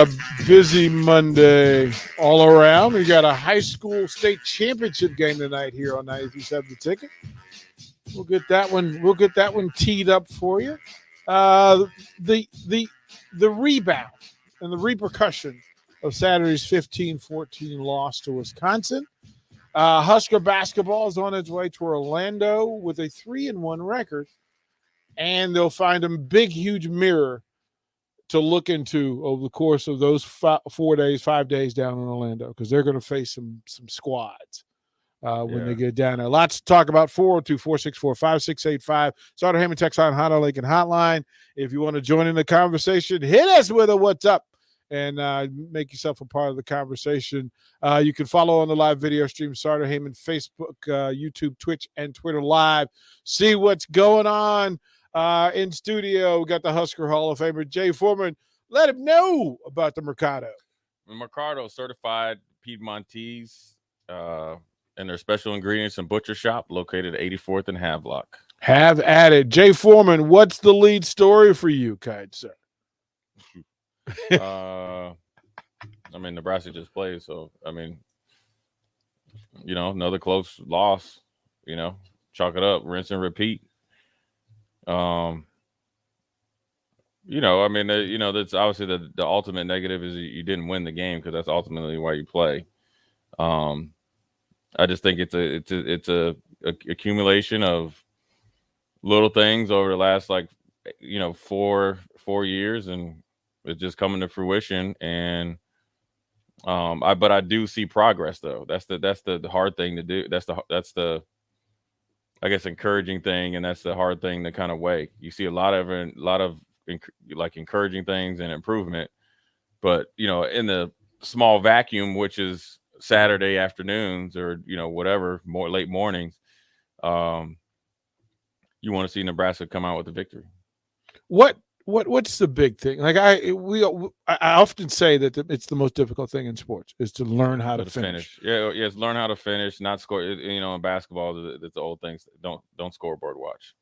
a busy Monday all around. We got a high school state championship game tonight here on 93.7 The Ticket. We'll get that one. We'll get that one teed up for you. Uh, the rebound and the repercussion of Saturday's 15-14 loss to Wisconsin. Husker basketball is on its way to Orlando with a 3-1 record, and they'll find a big, huge mirror to look into over the course of those 5 days down in Orlando, because they're going to face some squads when they get down there. Lots to talk about. 402-464-5685. Starter Heyman text line, Honda Lincoln hotline. If you want to join in the conversation, hit us with a what's up and make yourself a part of the conversation. You can follow on the live video stream, Starter Heyman, Facebook, YouTube, Twitch, and Twitter live. See what's going on. In studio, we got the Husker Hall of Famer, Jay Foreman. Let him know about the Mercado. Mercado certified Piedmontese and their special ingredients and butcher shop located at 84th and Havelock. Have at it. Jay Foreman, what's the lead story for you, kind sir? Nebraska just played, so, another close loss, chalk it up, rinse and repeat. That's obviously the ultimate negative is you didn't win the game, because that's ultimately why you play. I just think it's a accumulation of little things over the last 4 years, and it's just coming to fruition. And I do see progress, though. That's the hard thing to do. That's the I guess encouraging thing, and that's the hard thing to kind of weigh. You see a lot of encouraging things and improvement, but in the small vacuum, which is Saturday afternoons or whatever, more late mornings, you want to see Nebraska come out with a victory. What's the big thing? I often say that it's the most difficult thing in sports is to learn how to finish. Yes, learn how to finish, not score. In basketball, it's the old things. Don't scoreboard watch.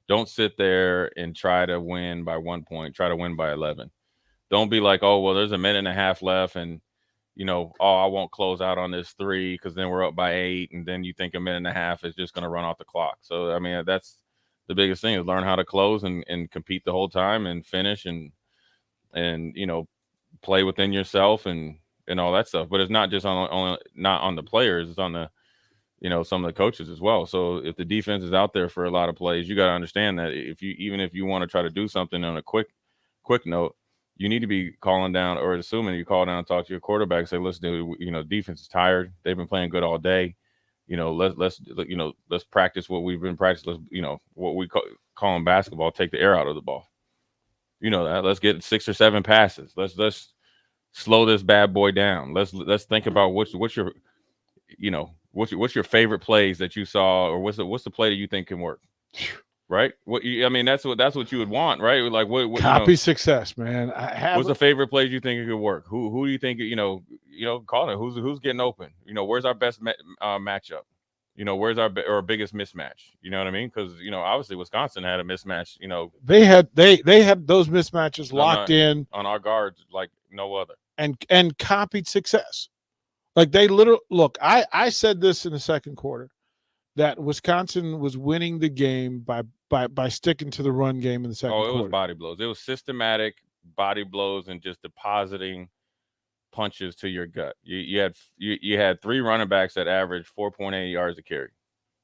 Don't sit there and try to win by 1 point. Try to win by 11. Don't be like, oh well, there's a minute and a half left, and I won't close out on this 3 because then we're up by 8, and then you think a minute and a half is just going to run off the clock. So that's the biggest thing, is learn how to close and compete the whole time and finish and play within yourself and all that stuff. But it's not just not on the players, it's on the some of the coaches as well. So if the defense is out there for a lot of plays, you got to understand that if you want to try to do something on a quick note, you need to be calling down, or assuming you call down and talk to your quarterback, say, listen, defense is tired. They've been playing good all day. Let's practice what we've been practicing. Let's, what we call in basketball, take the air out of the ball. Let's get 6 or 7 passes. Let's slow this bad boy down. Let's think about what's your favorite plays that you saw, or what's the play that you think can work, right? That's what you would want, right? Like what copy success, man. What's the favorite plays you think it could work? Who do you think call it? Who's getting open? Where's our best matchup? Where's our biggest mismatch? You know what I mean? Because obviously Wisconsin had a mismatch. They had those mismatches locked in on our guards like no other, and copied success. Like they literally look. I said this in the second quarter that Wisconsin was winning the game by sticking to the run game in the second quarter. Oh, it was body blows. It was systematic body blows and just depositing punches to your gut. You had 3 running backs that averaged 4.8 yards a carry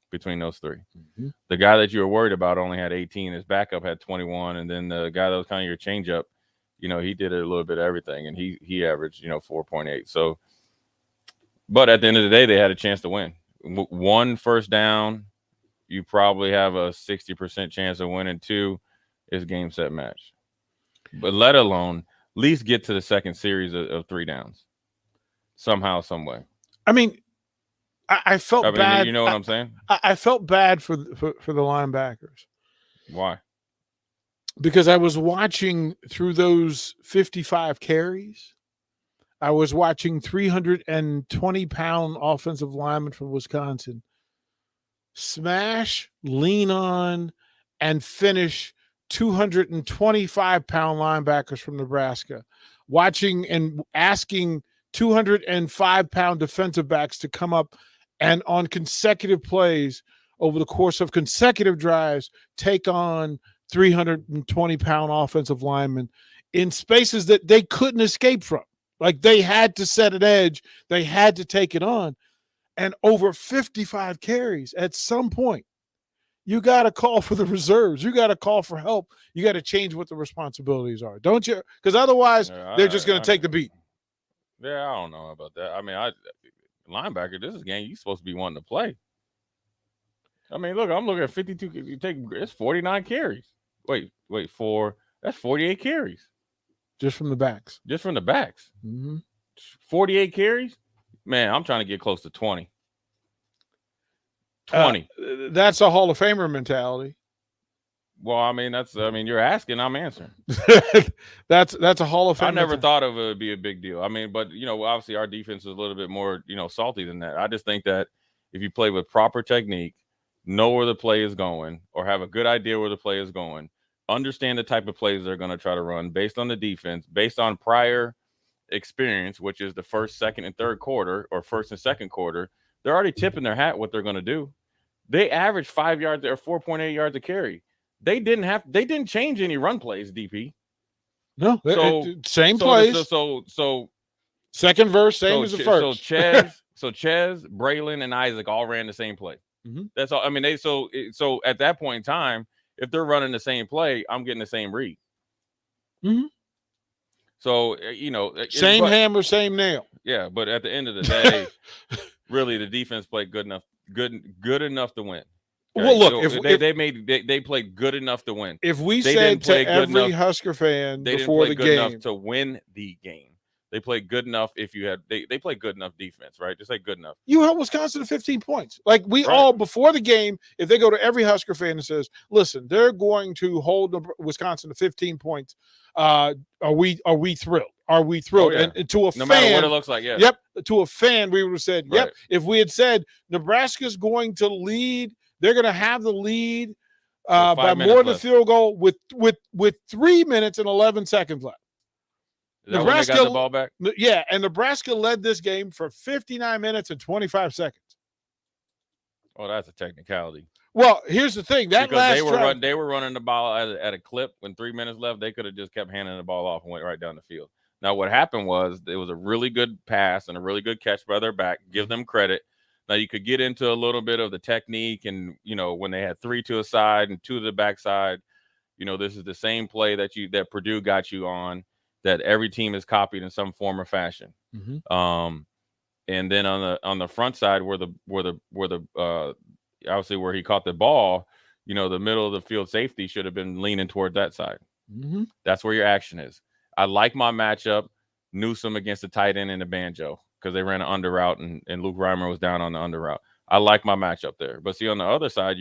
between those 3. Mm-hmm. The guy that you were worried about only had 18. His backup had 21, and then the guy that was kind of your changeup, he did a little bit of everything, and he averaged 4.8. So, but at the end of the day, they had a chance to win. 1 first down, you probably have a 60% chance of winning. 2 is game, set, match. But let alone at least get to the second series of 3 downs somehow, some way. I felt bad. You know what I'm saying? I felt bad for the linebackers. Why? Because I was watching through those 55 carries. I was watching 320-pound offensive linemen from Wisconsin smash, lean on, and finish 225-pound linebackers from Nebraska, watching and asking 205-pound defensive backs to come up and on consecutive plays over the course of consecutive drives take on 320-pound offensive linemen in spaces that they couldn't escape from. Like, they had to set an edge. They had to take it on. And over 55 carries, at some point, you got to call for the reserves. You got to call for help. You got to change what the responsibilities are, don't you? Because otherwise, they're just going to take the beat. Yeah, I don't know about that. I mean, linebacker, this is a game you're supposed to be wanting to play. I mean, look, I'm looking at 52. It's 49 carries. Wait, that's 48 carries. Just from the backs. Just from the backs. Mm-hmm. 48 carries? Man, I'm trying to get close to 20. 20. That's a Hall of Famer mentality. Well, I mean, you're asking, I'm answering. that's a Hall of Famer. I never thought of it would be a big deal. I mean, but, obviously our defense is a little bit more, salty than that. I just think that if you play with proper technique, know where the play is going, or have a good idea where the play is going, understand the type of plays they're going to try to run based on the defense, based on prior experience, which is the first, second, and third quarter, or first and second quarter, they're already tipping their hat what they're going to do. They averaged 5 yards or 4.8 yards a carry. They didn't change any run plays, DP. No, same plays. So second verse, same as the first. So Ches, Braylon, and Isaac all ran the same play. Mm-hmm. That's all. I mean, so at that point in time, if they're running the same play, I'm getting the same read. Mm-hmm. So same hammer, same nail. Yeah, but at the end of the day, really, the defense played good enough to win. Okay? Well, look, so they played good enough to win. If we said to every Husker fan before the game, good enough to win the game. They played good enough. They played good enough defense, right? Just like good enough. You held Wisconsin to 15 points. Like all before the game, if they go to every Husker fan and says, "Listen, they're going to hold Wisconsin to 15 points," are we thrilled? Are we thrilled? Oh, yeah. And to a no fan, matter what it looks like, yeah. Yep. To a fan, we would have said, "Yep." Right. If we had said Nebraska's going to lead, they're going to have the lead by more than a field goal with 3 minutes and 11 seconds left. Nebraska got the ball back. Yeah, and Nebraska led this game for 59 minutes and 25 seconds. Oh, that's a technicality. Well, here's the thing. They were running the ball at a clip when 3 minutes left. They could have just kept handing the ball off and went right down the field. Now, what happened was it was a really good pass and a really good catch by their back. Give them credit. Now, you could get into a little bit of the technique and, when they had 3 to a side and 2 to the backside, this is the same play that Purdue got you on, that every team has copied in some form or fashion. Mm-hmm. And then on the front side where obviously where he caught the ball, the middle of the field safety should have been leaning toward that side. Mm-hmm. That's where your action is. I like my matchup, Newsome against the tight end and the banjo, because they ran an under route and Luke Reimer was down on the under route. I like my matchup there. But see, on the other side,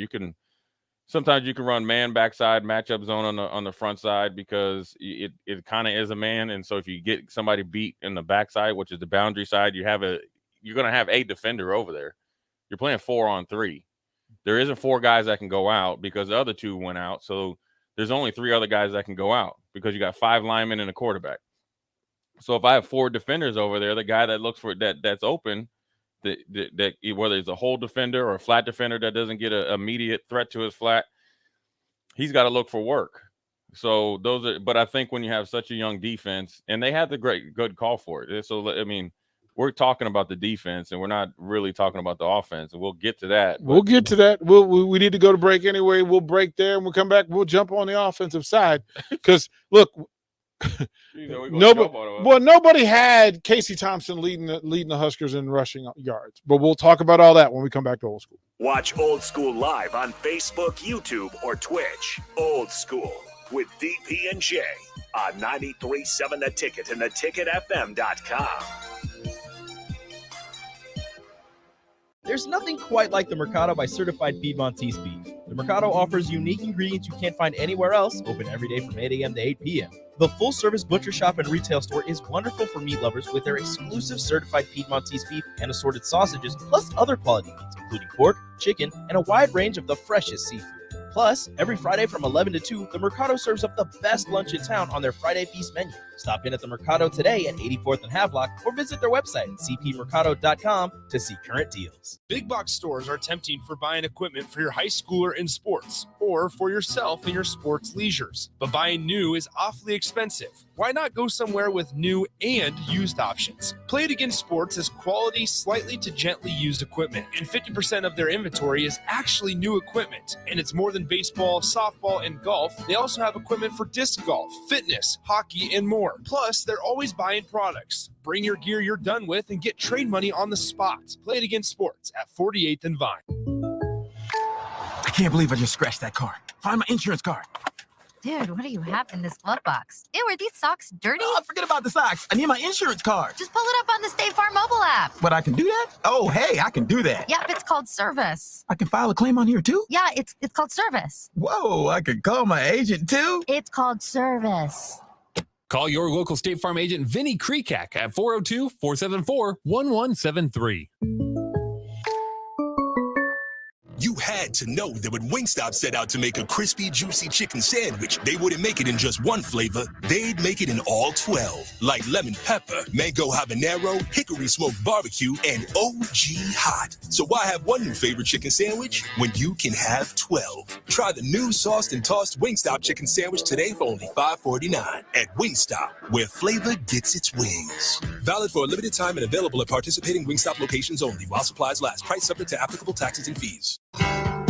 sometimes you can run man backside matchup zone on the front side, because it kind of is a man. And so if you get somebody beat in the backside, which is the boundary side, you're going to have a defender over there. You're playing 4-on-3. There isn't 4 guys that can go out because the other 2 went out. So there's only 3 other guys that can go out because you got 5 linemen and a quarterback. So if I have 4 defenders over there, the guy that looks for that's open, that whether it's a hole defender or a flat defender that doesn't get an immediate threat to his flat, he's got to look for work. So but I think when you have such a young defense, and they had the good call for it. So, I mean, we're talking about the defense and we're not really talking about the offense, and we'll get to that. We'll get to that. We need to go to break anyway. We'll break there and we'll come back. We'll jump on the offensive side because look, nobody had Casey Thompson leading the Huskers in rushing yards, but we'll talk about all that when we come back to Old School. Watch Old School live on Facebook, YouTube, or Twitch. Old School with DP and J on 93.7 The Ticket and theticketfm.com. There's nothing quite like the Mercado by Certified Piedmontese Beef. The Mercado offers unique ingredients you can't find anywhere else, open every day from 8 a.m. to 8 p.m. The full-service butcher shop and retail store is wonderful for meat lovers with their exclusive Certified Piedmontese Beef and assorted sausages, plus other quality meats, including pork, chicken, and a wide range of the freshest seafood. Plus, every Friday from 11 to 2, the Mercado serves up the best lunch in town on their Friday Feast menu. Stop in at the Mercado today at 84th and Havelock or visit their website at cpmercado.com to see current deals. Big box stores are tempting for buying equipment for your high schooler in sports or for yourself in your sports leisures. But buying new is awfully expensive. Why not go somewhere with new and used options? Play It Again Sports has quality, slightly to gently used equipment, and 50% of their inventory is actually new equipment. And it's more than baseball, softball, and golf. They also have equipment for disc golf, fitness, hockey, and more. Plus, they're always buying products. Bring your gear you're done with and get trade money on the spot. Play It Again Sports at 48th and Vine. I can't believe I just scratched that car. Find my insurance card. Dude, what do you have in this glove box? Ew, are these socks dirty? Oh, forget about the socks. I need my insurance card. Just pull it up on the State Farm mobile app. But I can do that? Oh, hey, I can do that. Yep, it's called service. I can file a claim on here too? Yeah, it's called service. Whoa, I can call my agent too? It's called service. Call your local State Farm agent, Vinny Krekak, at 402-474-1173. You had to know that when Wingstop set out to make a crispy, juicy chicken sandwich, they wouldn't make it in just one flavor. They'd make it in all 12, like lemon pepper, mango habanero, hickory smoked barbecue, and OG hot. So why have one new favorite chicken sandwich when you can have 12? Try the new sauced and tossed Wingstop chicken sandwich today for only $5.49 at Wingstop, where flavor gets its wings. Valid for a limited time and available at participating Wingstop locations only while supplies last. Price subject to applicable taxes and fees.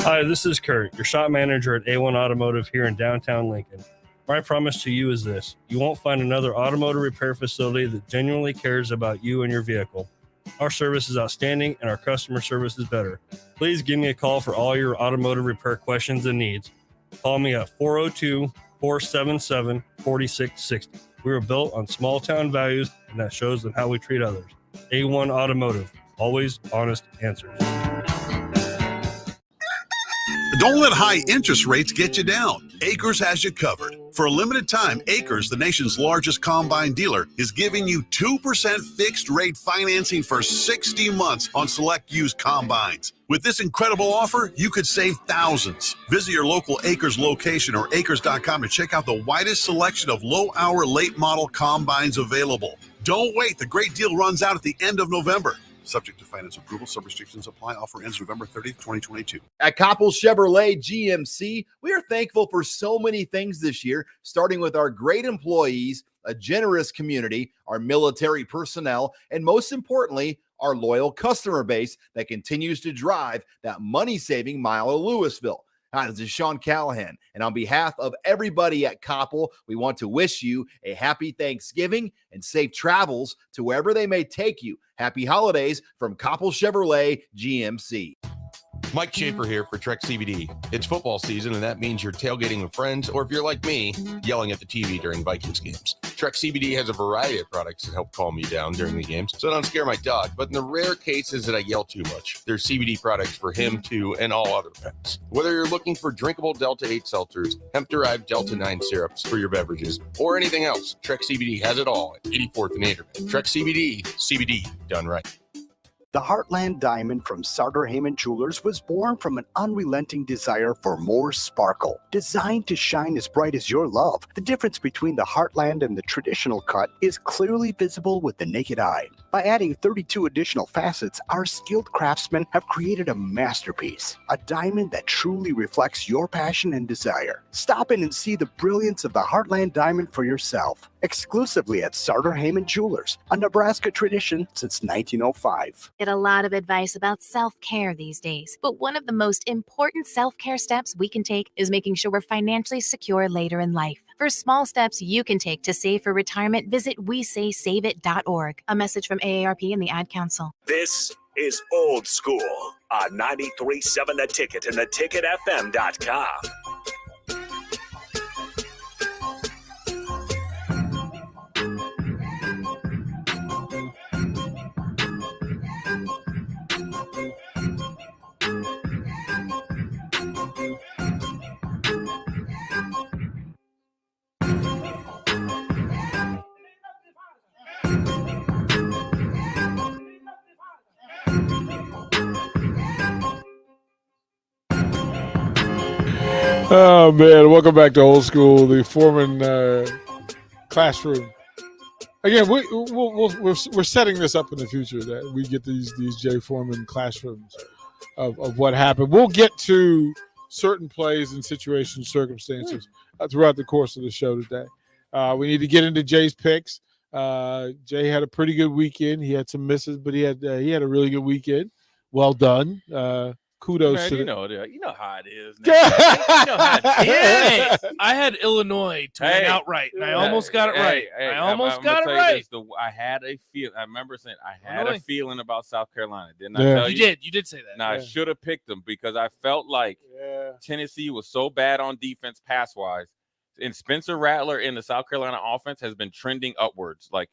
Hi, this is Kurt, your shop manager at A1 Automotive here in downtown Lincoln. My promise to you is this: you won't find another automotive repair facility that genuinely cares about you and your vehicle. Our service is outstanding and our customer service is better. Please give me a call for all your automotive repair questions and needs. Call me at 402-477-4660. We were built on small town values, and that shows them how we treat others. A1 Automotive, always honest answers. Don't let high interest rates get you down. Acres has you covered. For a limited time, Acres, the nation's largest combine dealer, is giving you 2% fixed rate financing for 60 months on select used combines. With this incredible offer, you could save thousands. Visit your local Acres location or acres.com to check out the widest selection of low-hour, late-model combines available. Don't wait. The great deal runs out at the end of November. Subject to finance approval. Some restrictions apply. Offer ends November 30th, 2022. At Coppell Chevrolet GMC, we are thankful for so many things this year, starting with our great employees, a generous community, our military personnel, and most importantly, our loyal customer base that continues to drive that money-saving mile of Louisville. Hi, this is Sean Callahan, and on behalf of everybody at Coppell, we want to wish you a happy Thanksgiving and safe travels to wherever they may take you. Happy holidays from Coppell Chevrolet GMC. Mike Schaefer here for Trek CBD. It's football season, and that means you're tailgating with friends, or if you're like me, yelling at the TV during Vikings games. Trek CBD has a variety of products that help calm me down during the games, so I don't scare my dog. But in the rare cases that I yell too much, there's CBD products for him, too, and all other pets. Whether you're looking for drinkable Delta 8 seltzers, hemp-derived Delta 9 syrups for your beverages, or anything else, Trek CBD has it all at 84th and Anderman. Trek CBD, CBD done right. The Heartland Diamond from Sartor Heyman Jewelers was born from an unrelenting desire for more sparkle. Designed to shine as bright as your love, the difference between the Heartland and the traditional cut is clearly visible with the naked eye. By adding 32 additional facets, our skilled craftsmen have created a masterpiece, a diamond that truly reflects your passion and desire. Stop in and see the brilliance of the Heartland Diamond for yourself, exclusively at Sartor Heyman Jewelers, a Nebraska tradition since 1905. Get a lot of advice about self-care these days, but one of the most important self-care steps we can take is making sure we're financially secure later in life. For small steps you can take to save for retirement, visit WeSaySaveIt.org. A message from AARP and the Ad Council. This is Old School on 93.7 The Ticket and theticketfm.com. Oh man, welcome back to Old School, the Foreman classroom. Again, we're setting this up in the future that we get these Jay Foreman classrooms of what happened. We'll get to certain plays and situations, circumstances throughout the course of the show today. We need to get into Jay's picks. Jay had a pretty good weekend. He had some misses, but he had a really good weekend. Well done. Kudos Man, to you know how it is. Man. You know how it Hey, is. I had Illinois to win outright, and I almost got it right. I almost got it tell right. You this, I had a feel. I remember saying I had Illinois. a feeling about South Carolina. Didn't I tell you? You did say that. Now I should have picked them because I felt like Tennessee was so bad on defense, pass wise, and Spencer Rattler in the South Carolina offense has been trending upwards. Like,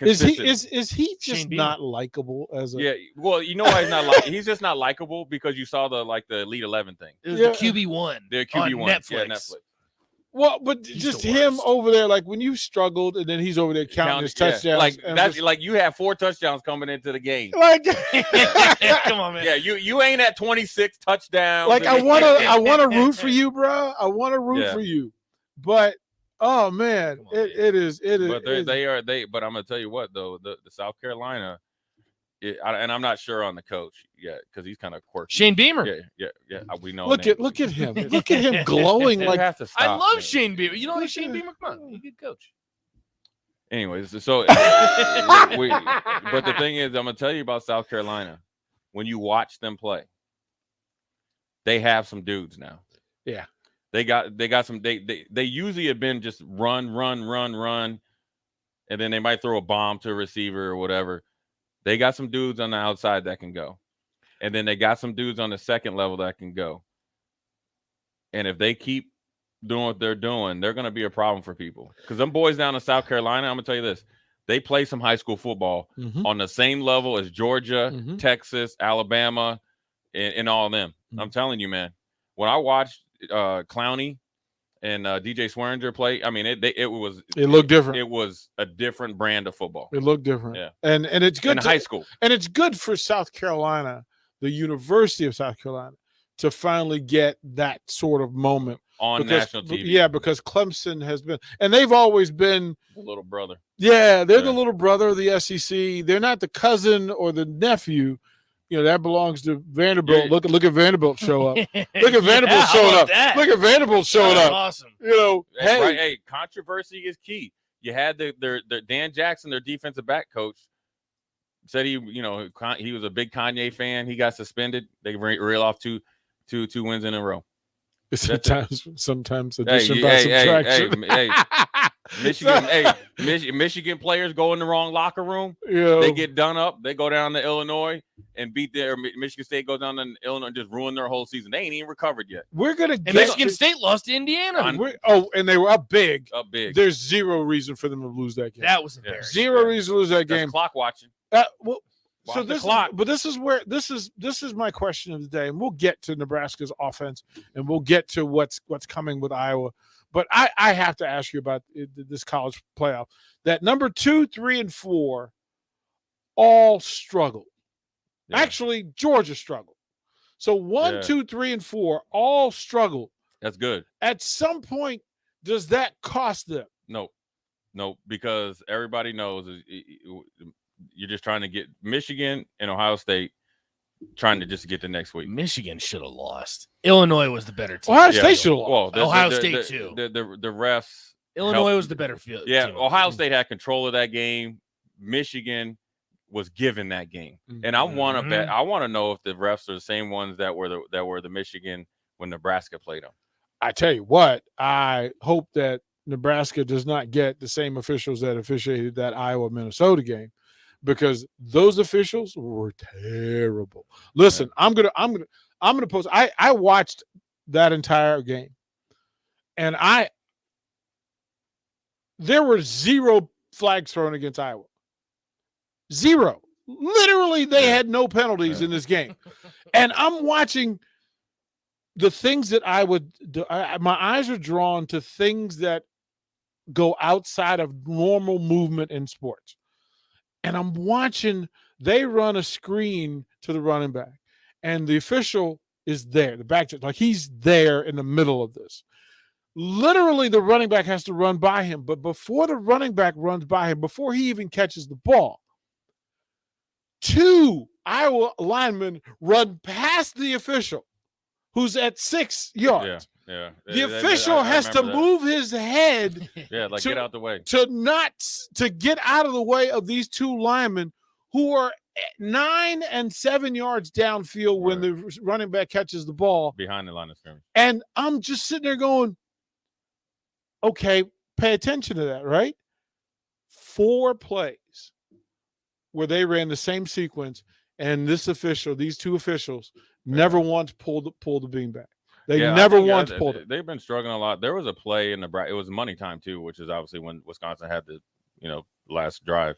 is he just not likable as a? Yeah, well, you know why he's not like he's just not likable because you saw the Elite 11 thing. It was the QB1. The QB1 Netflix. Yeah, Netflix. Well, but just him over there, like when you struggled, and then he's over there counting his touchdowns. Like that's like you have 4 touchdowns coming into the game. Like, come on, man. Yeah, you ain't at 26 touchdowns. Like I want to root for you, bro. I want to root for you, but oh man, it is. But But I'm gonna tell you what though, the South Carolina, and I'm not sure on the coach yet because he's kind of quirky. Shane Beamer. Yeah. We know. Look at him. Look at him glowing like. Have to stop, I love man. Shane Beamer. You don't like Shane Beamer? Come on, he's a good coach. Anyways, so but the thing is, I'm gonna tell you about South Carolina. When you watch them play, they have some dudes now. Yeah. They got some. They usually have been just run, and then they might throw a bomb to a receiver or whatever. They got some dudes on the outside that can go, and then they got some dudes on the second level that can go. And if they keep doing what they're doing, they're going to be a problem for people. Because them boys down in South Carolina, I'm going to tell you this: they play some high school football on the same level as Georgia, Texas, Alabama, and all of them. I'm telling you, man. When I watched Clowney and DJ Swearinger play, I mean, it looked different. It was a different brand of football. It looked different. Yeah, and it's good in high school, and it's good for South Carolina, the University of South Carolina, to finally get that sort of moment on national TV. Yeah, because Clemson has been, and they've always been the little brother. Yeah, they're the little brother of the SEC. They're not the cousin or the nephew. You know, that belongs to Vanderbilt. Yeah. Look at Vanderbilt show up. Look at Vanderbilt showing up. Look at Vanderbilt showing up. Awesome. You know, hey, controversy is key. You had their Dan Jackson, their defensive back coach, said he was a big Kanye fan. He got suspended. They reel off two wins in a row. Sometimes addition by subtraction. Michigan players go in the wrong locker room. Yeah. They get done up. They go down to Illinois and beat Michigan State goes down to Illinois and just ruin their whole season. They ain't even recovered yet. We're gonna get Michigan State lost to Indiana. And they were up big. Up big. There's zero reason for them to lose that game. That was embarrassing. Zero reason to lose that That's game. clock watching. So this is my question of the day, and we'll get to Nebraska's offense, and we'll get to what's coming with Iowa. But I have to ask you about this college playoff. That number 2, 3, and 4 all struggled. Yeah. Actually, Georgia struggled. So 1, 2, 3, and 4 all struggled. That's good. At some point, does that cost them? No, because everybody knows you're just trying to get Michigan and Ohio State trying to just get the next week. Michigan should have lost. Illinois was the better team. Ohio State should have lost. Well, Ohio State too. The refs. Illinois was the better field. Yeah, team. Ohio State had control of that game. Michigan was given that game, and I want to bet. I want to know if the refs are the same ones that were the Michigan when Nebraska played them. I tell you what, I hope that Nebraska does not get the same officials that officiated that Iowa-Minnesota game, because those officials were terrible. Listen, I'm gonna post. I watched that entire game, and there were 0 flags thrown against Iowa. 0. Literally, they had no penalties in this game, and I'm watching the things that I would do. My eyes are drawn to things that go outside of normal movement in sports. And I'm watching, they run a screen to the running back, and the official is there. The back judge, like he's there in the middle of this. Literally, the running back has to run by him. But before the running back runs by him, before he even catches the ball, 2 Iowa linemen run past the official, who's at 6 yards. Yeah. The official has to move his head. Yeah, like get out the way. To get out of the way of these 2 linemen who are 9 and 7 yards downfield when the running back catches the ball. Behind the line of scrimmage. And I'm just sitting there going, okay, pay attention to that, right? 4 plays where they ran the same sequence, and these 2 officials never once pulled the beanbag. They never once pulled it. They've been struggling a lot. There was a play in it was money time too, which is obviously when Wisconsin had the last drive.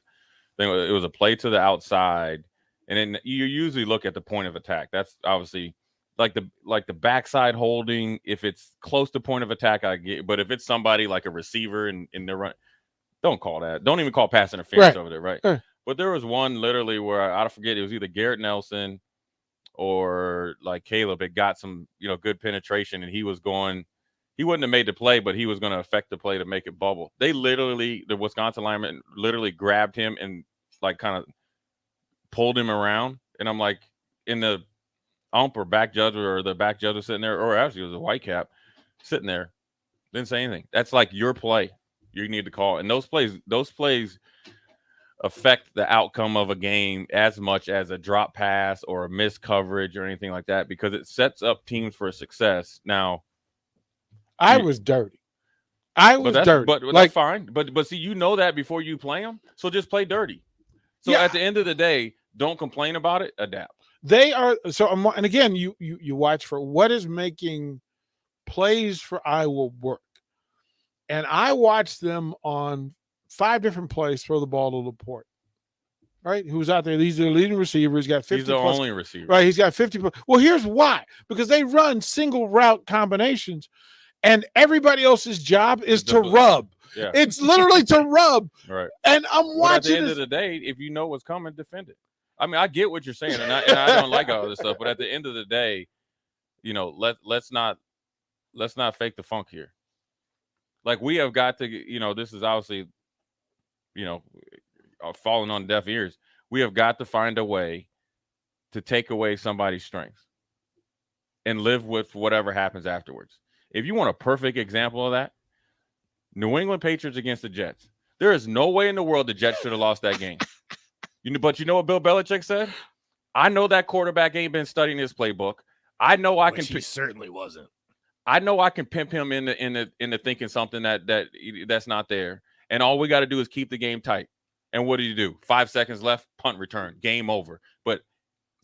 It was a play to the outside, and then you usually look at the point of attack. That's obviously like the backside holding. If it's close to point of attack, I get. But if it's somebody like a receiver and they're run, don't call that. Don't even call pass interference over there, right? But there was one literally where I forget, it was either Garrett Nelson or like Caleb. It got some good penetration, and he wouldn't have made the play, but he was going to affect the play to make it bubble. The Wisconsin lineman literally grabbed him and like kind of pulled him around, and I'm like, in the ump or back judge or the back judge was sitting there, or actually it was a white cap sitting there, didn't say anything. That's like your play you need to call, and those plays affect the outcome of a game as much as a drop pass or a missed coverage or anything like that, because it sets up teams for success. Now, I was dirty. But that's fine. But see, that before you play them, so just play dirty. So at the end of the day, don't complain about it. Adapt. They are and again, you watch for what is making plays for Iowa work, and I watched them on 5 different plays throw the ball to Laporte. Right? Who's out there? He's their leading receiver. He's got 50. He's the only receiver. Right? He's got 50. Well, here's why: because they run single route combinations. And everybody else's job is to rub. Yeah. It's literally to rub. Right. And I'm watching. But at the end of the day, if you know what's coming, defend it. I mean, I get what you're saying, and I don't like all this stuff. But at the end of the day, let's not fake the funk here. Like, we have got to, this is obviously, falling on deaf ears. We have got to find a way to take away somebody's strengths and live with whatever happens afterwards. If you want a perfect example of that, New England Patriots against the Jets. There is no way in the world the Jets should have lost that game. But you know what Bill Belichick said? I know that quarterback ain't been studying his playbook. I know I can. He certainly wasn't. I know I can pimp him into thinking something that's not there. And all we got to do is keep the game tight. And what do you do? 5 seconds left, punt return, game over. But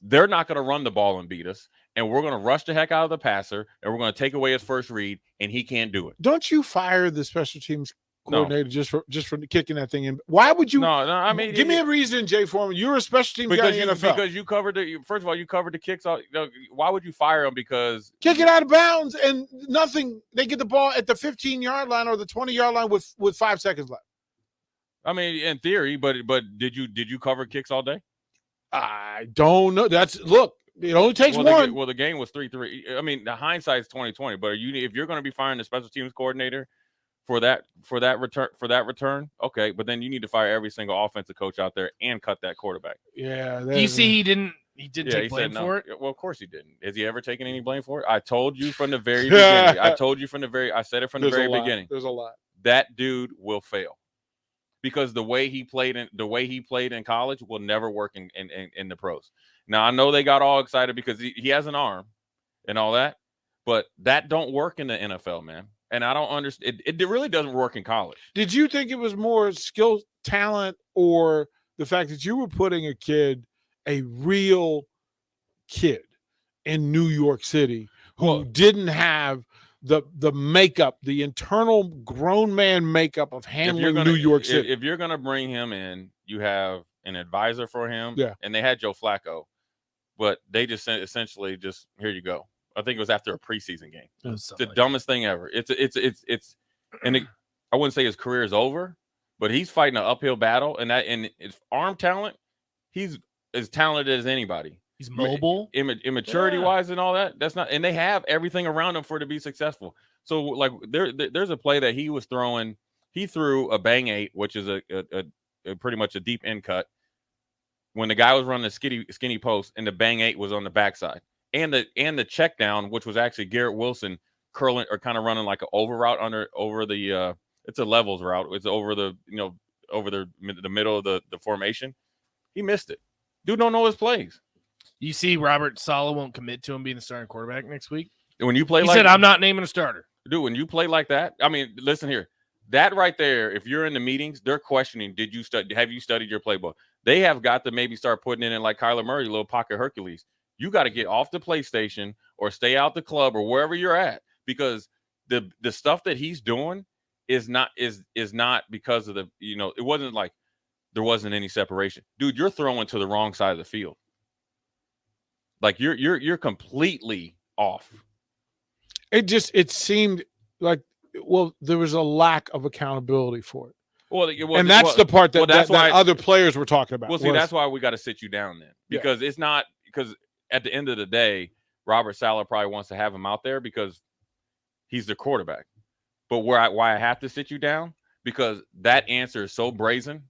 they're not going to run the ball and beat us. And we're going to rush the heck out of the passer, and we're going to take away his first read, and he can't do it. Don't you fire the special teams coordinator just for kicking that thing in? Why would you? No. I mean, give me a reason, Jay Foreman. You're a special teams guy in the NFL. Because you covered first of all, you covered the kicks. Why would you fire him? Because kick it out of bounds and nothing. They get the ball at the 15-yard line or the 20-yard line with 5 seconds left. I mean, in theory, but did you cover kicks all day? I don't know. It only takes one. The game was 3-3. I mean, the hindsight's 20/20. But if you're going to be firing the special teams coordinator for that return, okay. But then you need to fire every single offensive coach out there and cut that quarterback. Yeah. Do you see he didn't take blame for it? Well, of course he didn't. Has he ever taken any blame for it? I told you from the very beginning. I said it from the very beginning. There's a lot. That dude will fail. Because the way he played in college will never work in the pros. Now, I know they got all excited because he has an arm and all that, but that don't work in the NFL, man. And I don't understand. It really doesn't work in college. Did you think it was more skill, talent, or the fact that you were putting a real kid in New York City who didn't have the makeup, the internal grown man makeup of handling New York City? If you're going to bring him in, you have an advisor for him. Yeah. And they had Joe Flacco, but they just essentially just, here you go. I think it was after a preseason game. It's the dumbest thing ever. I wouldn't say his career is over, but he's fighting an uphill battle, and his arm talent, he's as talented as anybody. He's mobile. Immaturity wise and all that. That's not, and they have everything around him for it to be successful. So like there's a play that he was throwing. He threw a bang 8, which is a pretty much a deep end cut. When the guy was running a skinny post, and the bang 8 was on the backside, and the check down, which was actually Garrett Wilson curling or kind of running like an over route over the it's a levels route. It's over the over the middle of the formation. He missed it. Dude don't know his plays. You see, Robert Saleh won't commit to him being the starting quarterback next week. When you play, he said, "I'm not naming a starter." Dude, when you play like that, I mean, listen here. That right there, if you're in the meetings, they're questioning, have you studied your playbook? They have got to maybe start putting it in like Kyler Murray, little pocket Hercules. You got to get off the PlayStation or stay out the club or wherever you're at, because the stuff that he's doing is not because of the, it wasn't like there wasn't any separation. Dude, you're throwing to the wrong side of the field. Like you're completely off. It seemed like, well, there was a lack of accountability for it. Well, and that's the part that, that's why other players were talking about. Well, see, that's why we got to sit you down then, because it's not, because at the end of the day, Robert Saleh probably wants to have him out there because he's the quarterback. But why I have to sit you down, because that answer is so brazen.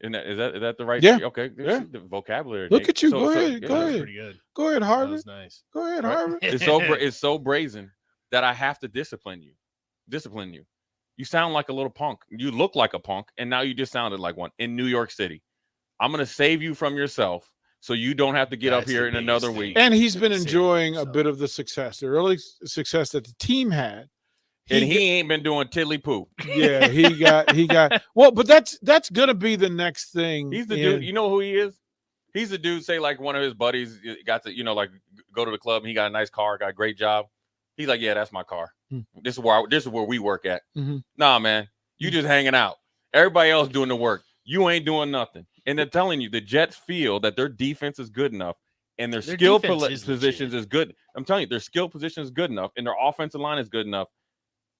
Is that the right? Yeah. Okay. Yeah. The vocabulary. Look at you. Go go ahead. yeah, go ahead. Pretty good. Go ahead, Harvard. That was nice. Go ahead, Right? Harvard. It's so brazen that I have to discipline you. You sound like a little punk. You look like a punk, and now you just sounded like one in New York City. I'm going to save you from yourself so you don't have to get up here in another week. And he's been enjoying a bit of the success, the early success that the team had. He ain't been doing tiddly poo. Yeah, he got well, but that's gonna be the next thing. He's the dude. You know who he is? He's the dude. Say like one of his buddies got to like go to the club and he got a nice car, got a great job. He's like, yeah, that's my car. This is where we work at. Mm-hmm. Nah, man, you just hanging out. Everybody else doing the work. You ain't doing nothing. And they're telling you the Jets feel that their defense is good enough and their skill positions is good. I'm telling you, their skill position is good enough and their offensive line is good enough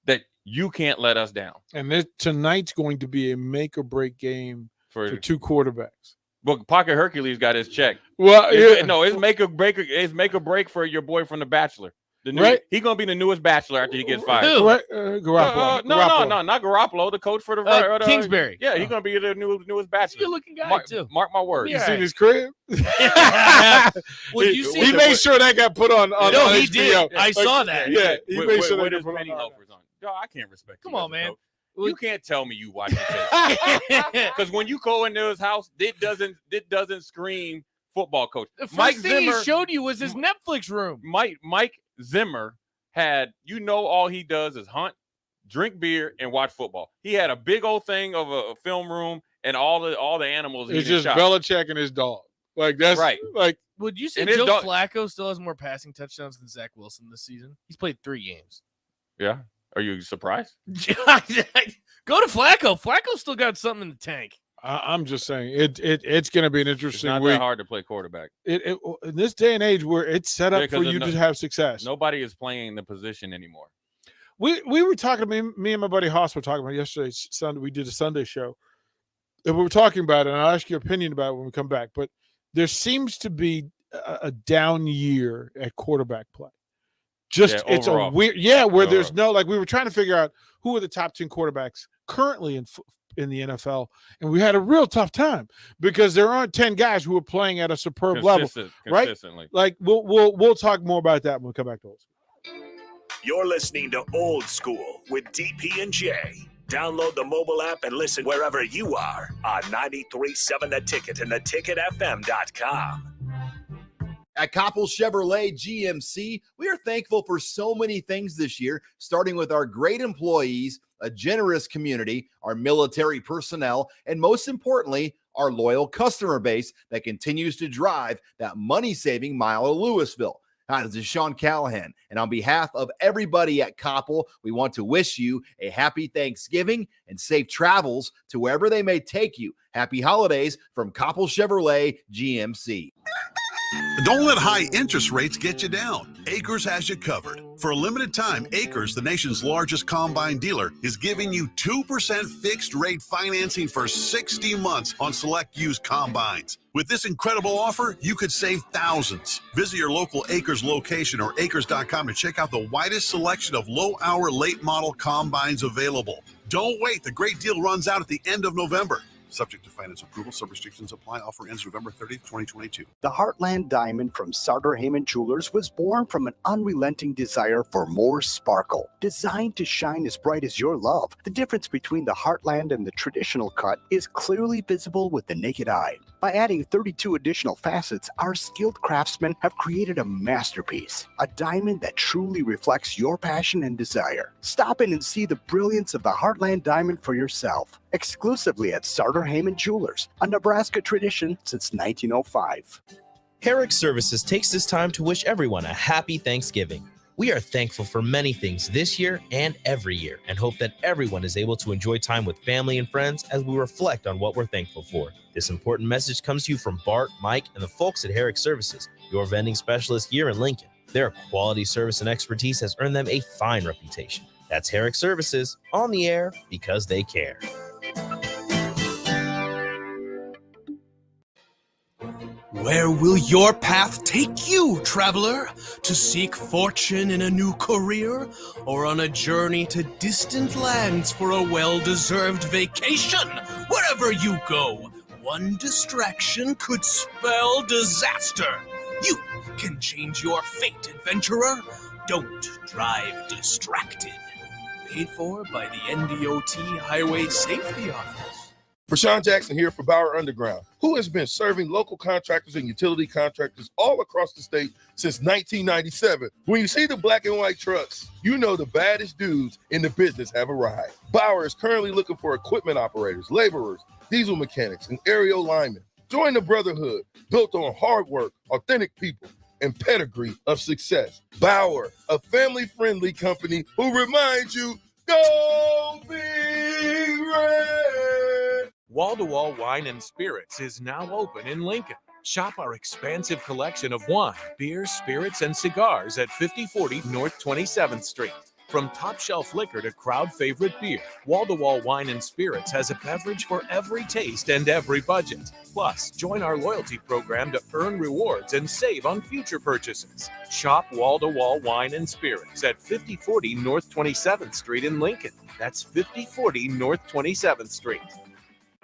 that you can't let us down. And tonight's going to be a make or break game for two quarterbacks. But Pocket Hercules got his check. Well, it's make or break. It's make or break for your boy from The Bachelor. Right. He's gonna be the newest Bachelor after he gets fired. Garoppolo. No, not Garoppolo. The coach for the Kingsbury. Yeah, he's gonna be the newest Bachelor. Good looking guy too. Mark my words. You seen his crib? Well, you see, he made sure that got put on. No, he HBO. did. I saw that. Yeah, he made sure with that his got put penny on. loafers on. Yo, I can't respect. Come on, man. You can't tell me you watch it because when you go into his house, it doesn't scream football coach. The first Mike thing Zimmer he showed you was his Netflix room. Mike Zimmer had, all he does is hunt, drink beer, and watch football. He had a big old thing of a film room and all the animals. It's just Belichick and his dog. Like that's right. Like, would you say and his Joe dog- Flacco still has more passing touchdowns than Zach Wilson this season? He's played 3 games. Yeah. Are you surprised? Go to Flacco. Flacco still got something in the tank. I'm just saying it's going to be an interesting It's not week. that hard to play quarterback. In this day and age where it's set up for you to have success. Nobody is playing the position anymore. We were talking, me and my buddy Haas were talking about yesterday, Sunday. We did a Sunday show. And we were talking about it, and I'll ask your opinion about it when we come back. But there seems to be a down year at quarterback play. It's overall. a weird, where there's no, like, we were trying to figure out who are the top 10 quarterbacks currently in the NFL, and we had a real tough time because there aren't 10 guys who are playing at a superb level, right? Consistently. Like we'll talk more about that when we come back to Old School. You're listening to Old School with DP and J. Download the mobile app and listen wherever you are on 93.7 The Ticket and theticketfm.com. At Koppel Chevrolet GMC, we are thankful for so many things this year, starting with our great employees, a generous community, our military personnel, and most importantly, our loyal customer base that continues to drive that money-saving mile of Louisville. Hi, this is Sean Callahan, and on behalf of everybody at Koppel, we want to wish you a happy Thanksgiving and safe travels to wherever they may take you. Happy holidays from Koppel Chevrolet GMC. Don't let high interest rates get you down. Acres has you covered. For a limited time, Acres, the nation's largest combine dealer, is giving you 2% fixed rate financing for 60 months on select used combines. With this incredible offer, you could save thousands. Visit your local Acres location or acres.com to check out the widest selection of low-hour, late-model combines available. Don't wait. The great deal runs out at the end of November. Subject to finance approval. Some restrictions apply. Offer ends November 30th, 2022. The Heartland Diamond from Sartor Heyman Jewelers was born from an unrelenting desire for more sparkle. Designed to shine as bright as your love, the difference between the Heartland and the traditional cut is clearly visible with the naked eye. By adding 32 additional facets, our skilled craftsmen have created a masterpiece, a diamond that truly reflects your passion and desire. Stop in and see the brilliance of the Heartland Diamond for yourself, exclusively at Sartor Heyman Jewelers, a Nebraska tradition since 1905. Herrick Services takes this time to wish everyone a happy Thanksgiving. We are thankful for many things this year and every year, and hope that everyone is able to enjoy time with family and friends as we reflect on what we're thankful for. This important message comes to you from Bart, Mike, and the folks at Herrick Services, your vending specialist here in Lincoln. Their quality service and expertise has earned them a fine reputation. That's Herrick Services, on the air because they care. Where will your path take you, traveler? To seek fortune in a new career? Or on a journey to distant lands for a well-deserved vacation? Wherever you go, one distraction could spell disaster. You can change your fate, adventurer. Don't drive distracted. Paid for by the NDOT Highway Safety Office. Rashawn Jackson here for Bauer Underground, who has been serving local contractors and utility contractors all across the state since 1997. When you see the black and white trucks, you know the baddest dudes in the business have arrived. Bauer is currently looking for equipment operators, laborers, diesel mechanics, and aerial linemen. Join the brotherhood built on hard work, authentic people, and pedigree of success. Bauer, a family-friendly company who reminds you, go Big Red! Wall-to-Wall Wine and Spirits is now open in Lincoln. Shop our expansive collection of wine, beer, spirits, and cigars at 5040 North 27th Street. From top-shelf liquor to crowd-favorite beer, Wall-to-Wall Wine and Spirits has a beverage for every taste and every budget. Plus, join our loyalty program to earn rewards and save on future purchases. Shop Wall-to-Wall Wine and Spirits at 5040 North 27th Street in Lincoln. That's 5040 North 27th Street.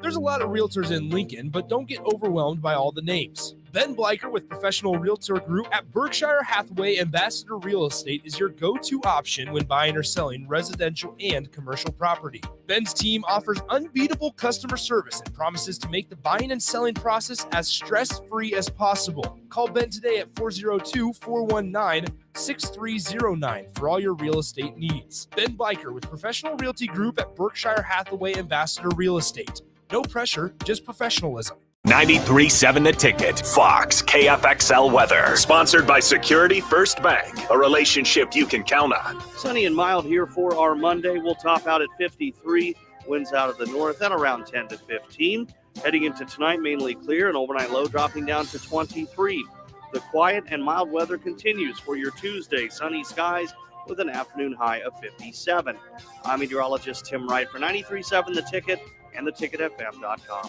There's a lot of realtors in Lincoln, but don't get overwhelmed by all the names. Ben Bleicher with Professional Realtor Group at Berkshire Hathaway Ambassador Real Estate is your go-to option when buying or selling residential and commercial property. Ben's team offers unbeatable customer service and promises to make the buying and selling process as stress-free as possible. Call Ben today at 402-419-6309 for all your real estate needs. Ben Bleicher with Professional Realty Group at Berkshire Hathaway Ambassador Real Estate. No pressure, just professionalism. 93.7 The Ticket. Fox KFXL weather. Sponsored by Security First Bank. A relationship you can count on. Sunny and mild here for our Monday. We'll top out at 53. Winds out of the north at around 10 to 15. Heading into tonight, mainly clear. An overnight low dropping down to 23. The quiet and mild weather continues for your Tuesday. Sunny skies with an afternoon high of 57. I'm meteorologist Tim Wright for 93.7 The Ticket and theticketfm.com.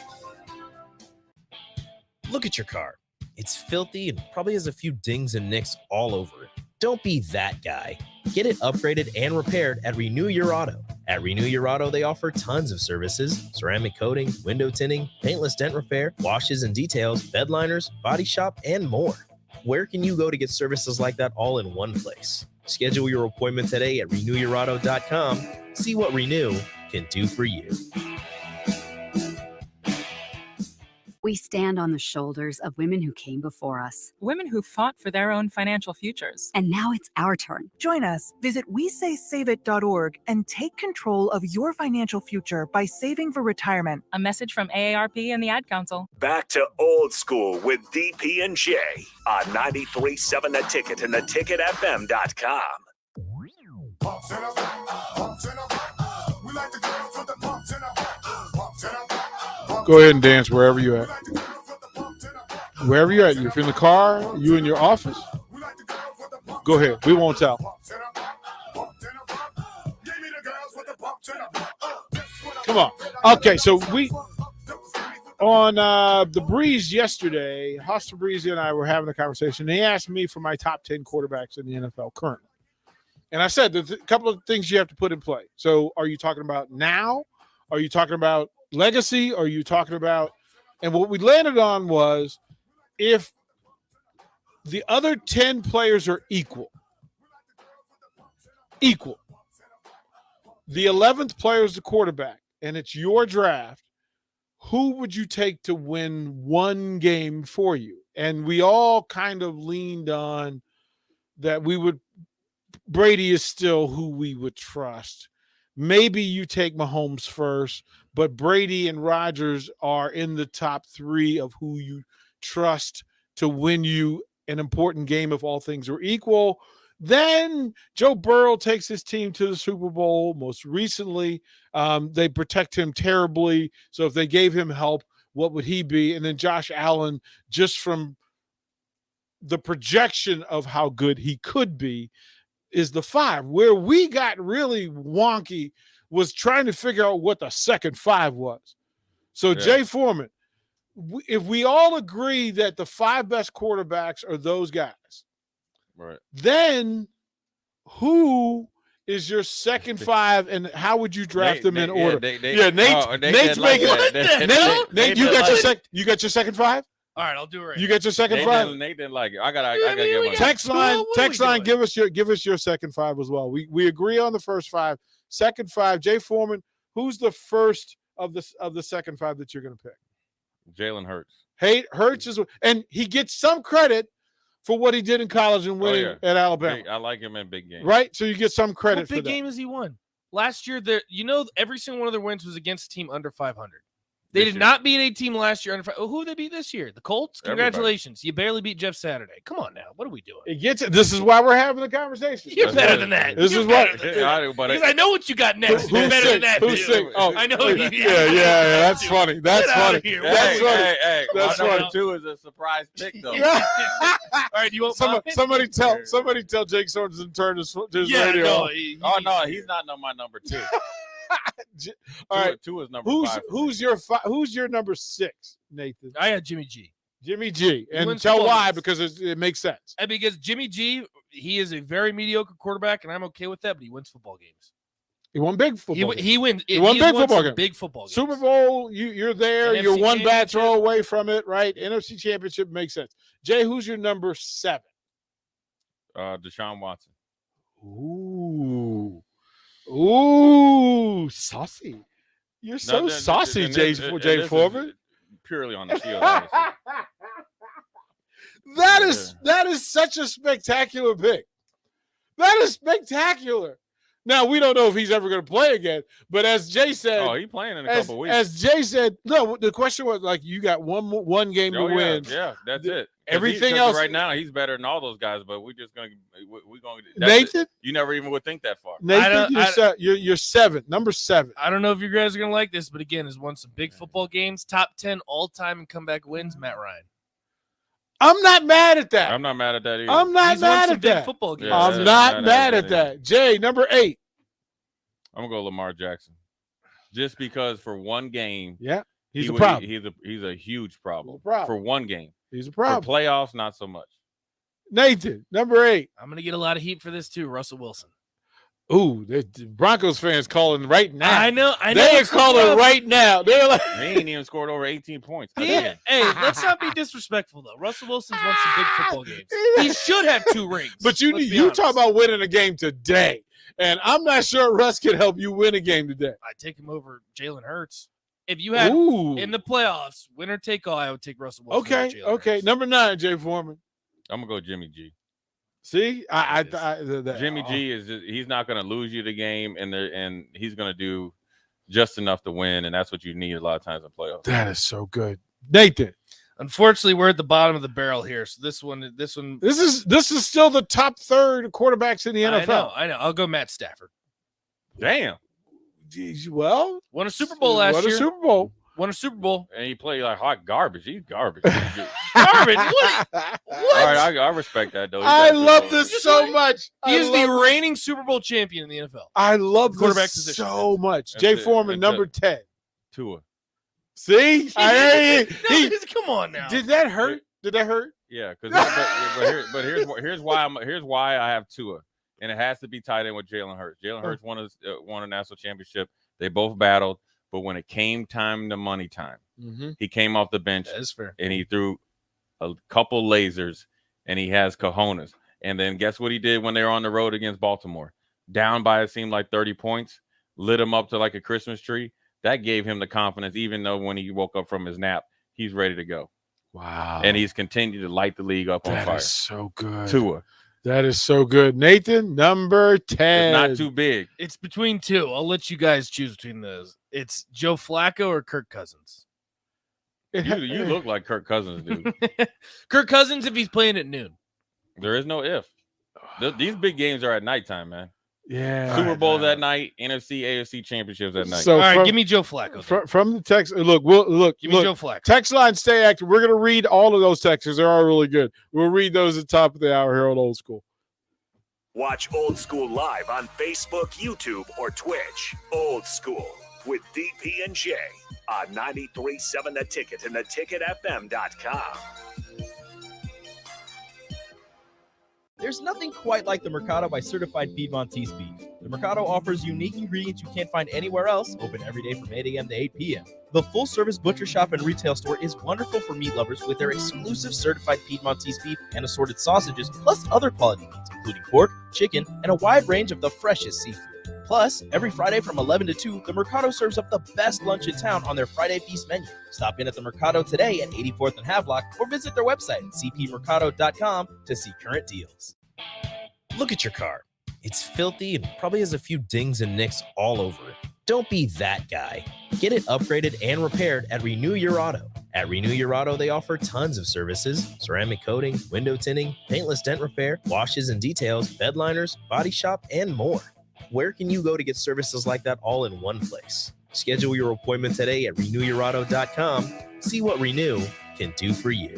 Look at your car. It's filthy and probably has a few dings and nicks all over it. Don't be that guy. Get it upgraded and repaired at Renew Your Auto. At Renew Your Auto, they offer tons of services: ceramic coating, window tinting, paintless dent repair, washes and details, bed liners, body shop, and more. Where can you go to get services like that all in one place? Schedule your appointment today at renewyourauto.com. See what Renew can do for you. We stand on the shoulders of women who came before us. Women who fought for their own financial futures. And now it's our turn. Join us. Visit WeSaySaveIt.org and take control of your financial future by saving for retirement. A message from AARP and the Ad Council. Back to old school with DP and J on 93.7 The Ticket and theticketfm.com. Go ahead and dance wherever you're at. Wherever you're at, if you're in the car, you in your office, go ahead. We won't tell. Come on. Okay, so we on the Breeze yesterday, Hostel Breezy and I were having a conversation. He asked me for my top 10 quarterbacks in the NFL currently. And I said there's a couple of things you have to put in play. So are you talking about now? Are you talking about legacy? Are you talking about – and what we landed on was if the other 10 players are equal, the 11th player is the quarterback, and it's your draft, who would you take to win one game for you? And we all kind of leaned on that Brady is still who we would trust. Maybe you take Mahomes first, but Brady and Rodgers are in the top 3 of who you trust to win you an important game if all things are equal. Then Joe Burrow takes his team to the Super Bowl. Most recently, they protect him terribly. So if they gave him help, what would he be? And then Josh Allen, just from the projection of how good he could be, is the 5. Where we got really wonky was trying to figure out what the second 5 was. So Jay Foreman, if we all agree that the 5 best quarterbacks are those guys, right? Then who is your second 5, and how would you draft them in order? Nate's making it. Nate, you got your second 5? All right, I'll do it right. You got your second 5? Nate didn't like it. I gotta get one. Text line. Give us your second 5 as well. We agree on the first 5. Second 5, Jay Foreman. Who's the first of the second 5 that you're going to pick? Jalen Hurts. Hurts is, and he gets some credit for what he did in college and winning at Alabama. I like him in big games. Right? So you get some credit for that. What big game has he won? Last year, every single one of their wins was against a team under 500. They did not beat a team last year under 500. Who did they beat this year? The Colts? Congratulations. You barely beat Jeff Saturday. Come on now. What are we doing? This is why we're having the conversation. You're better than that. This is what. Because I know what you got next. You're better than that. Who's sick? Oh, I know. Yeah. That's funny. That's funny. That's funny. Hey, that's funny. Number 2 is a surprise pick, though. All right, you want somebody tell Jake Sorensen to turn his radio off. No, he's not my number 2. All right, 2 is number 5. Who's your number 6, Nathan? I had Jimmy G. Jimmy G. And tell why, because it makes sense. And because Jimmy G, he is a very mediocre quarterback, and I'm okay with that, but he wins football games. He won big football games. He wins. He won big football games. Big football games. Super Bowl, you're there. NFC you're one bad throw away from it, right? NFC Championship makes sense. Jay, who's your number 7? Deshaun Watson. Ooh, saucy. You're so saucy, Jay Foreman. Purely on the field. That is such a spectacular pick. That is spectacular. Now, we don't know if he's ever going to play again, but as Jay said, he's playing in a couple weeks. As Jay said, no, the question was like you got one game to win. Yeah, that's it. Everything else right now, he's better than all those guys, but we're just going to Nathan, you never even would think that far. Nathan, you're 7, number 7. I don't know if you guys are going to like this, but again, has won some big football games, top 10 all-time and comeback wins, Matt Ryan. I'm not mad at that. I'm not mad at that either. I'm not mad at that. Football games. I'm not mad at that. Jay, number 8. I'm gonna go Lamar Jackson, just because for one game, he's a problem. He's a huge problem. For one game. He's a problem. For playoffs, not so much. Nathan, number 8. I'm gonna get a lot of heat for this too. Russell Wilson. Ooh, the Broncos fans calling right now. I know. They're calling right now. They're like, he ain't even scored over 18 points. Hey, let's not be disrespectful though. Russell Wilson's won some big football games. He should have 2 rings. But you talk about winning a game today, and I'm not sure Russ can help you win a game today. I'd take him over Jalen Hurts. If you had in the playoffs, winner take all, I would take Russell Wilson. Okay. Number 9, Jay Foreman. I'm gonna go Jimmy G. See, Jimmy G he's not going to lose you the game, and he's going to do just enough to win, and that's what you need a lot of times in playoffs. That is so good, Nathan. Unfortunately, we're at the bottom of the barrel here, so this is still the top 3rd quarterbacks in the NFL. I know. I'll go Matt Stafford. Damn. Well, won a Super Bowl last year. Won a Super Bowl. Won a Super Bowl. And he played like hot garbage. He's garbage. Garbage? What? All right, I respect that, though. I love this so much. He is the reigning Super Bowl champion in the NFL. I love quarterback this position. so much. That's Jay it. Foreman, That's number it. 10. Tua. See? Come on now. Did that hurt? Did that hurt? Yeah, because here's why I have Tua, and it has to be tied in with Jalen Hurts. Jalen Hurts won a national championship. They both battled, but when it came time to money time, he came off the bench. That's fair. And he threw a couple lasers, and he has cojones. And then guess what he did when they were on the road against Baltimore? Down by, it seemed like 30 points, lit him up to like a Christmas tree. That gave him the confidence, even though when he woke up from his nap, he's ready to go. Wow. And he's continued to light the league up on fire. That is so good. Tua. That is so good. Nathan, number 10. It's not too big. It's between two. I'll let you guys choose between those. It's Joe Flacco or Kirk Cousins. You look like Kirk Cousins, dude. Kirk Cousins if he's playing at noon. There is no if. These big games are at nighttime, man. Yeah. Super Bowls at night, NFC, AFC championships at night. So all right, give me Joe Flacco. From the text, give me Joe Flacco. Text line, stay active. We're going to read all of those texts. They're all really good. We'll read those at the top of the hour here on Old School. Watch Old School live on Facebook, YouTube, or Twitch. Old School with DP and J on 93.7 The Ticket and theticketfm.com. There's nothing quite like the Mercado by Certified Piedmontese beef. The Mercado offers unique ingredients you can't find anywhere else, open every day from 8 a.m. to 8 p.m. The full-service butcher shop and retail store is wonderful for meat lovers with their exclusive certified Piedmontese beef and assorted sausages, plus other quality meats, including pork, chicken, and a wide range of the freshest seafood. Plus, every Friday from 11 to 2, the Mercado serves up the best lunch in town on their Friday Feast menu. Stop in at the Mercado today at 84th and Havelock or visit their website at cpmercado.com to see current deals. Look at your car. It's filthy and probably has a few dings and nicks all over it. Don't be that guy. Get it upgraded and repaired at Renew Your Auto. At Renew Your Auto, they offer tons of services: ceramic coating, window tinting, paintless dent repair, washes and details, bed liners, body shop, and more. Where can you go to get services like that all in one place? Schedule your appointment today at renewyourauto.com. See what Renew can do for you.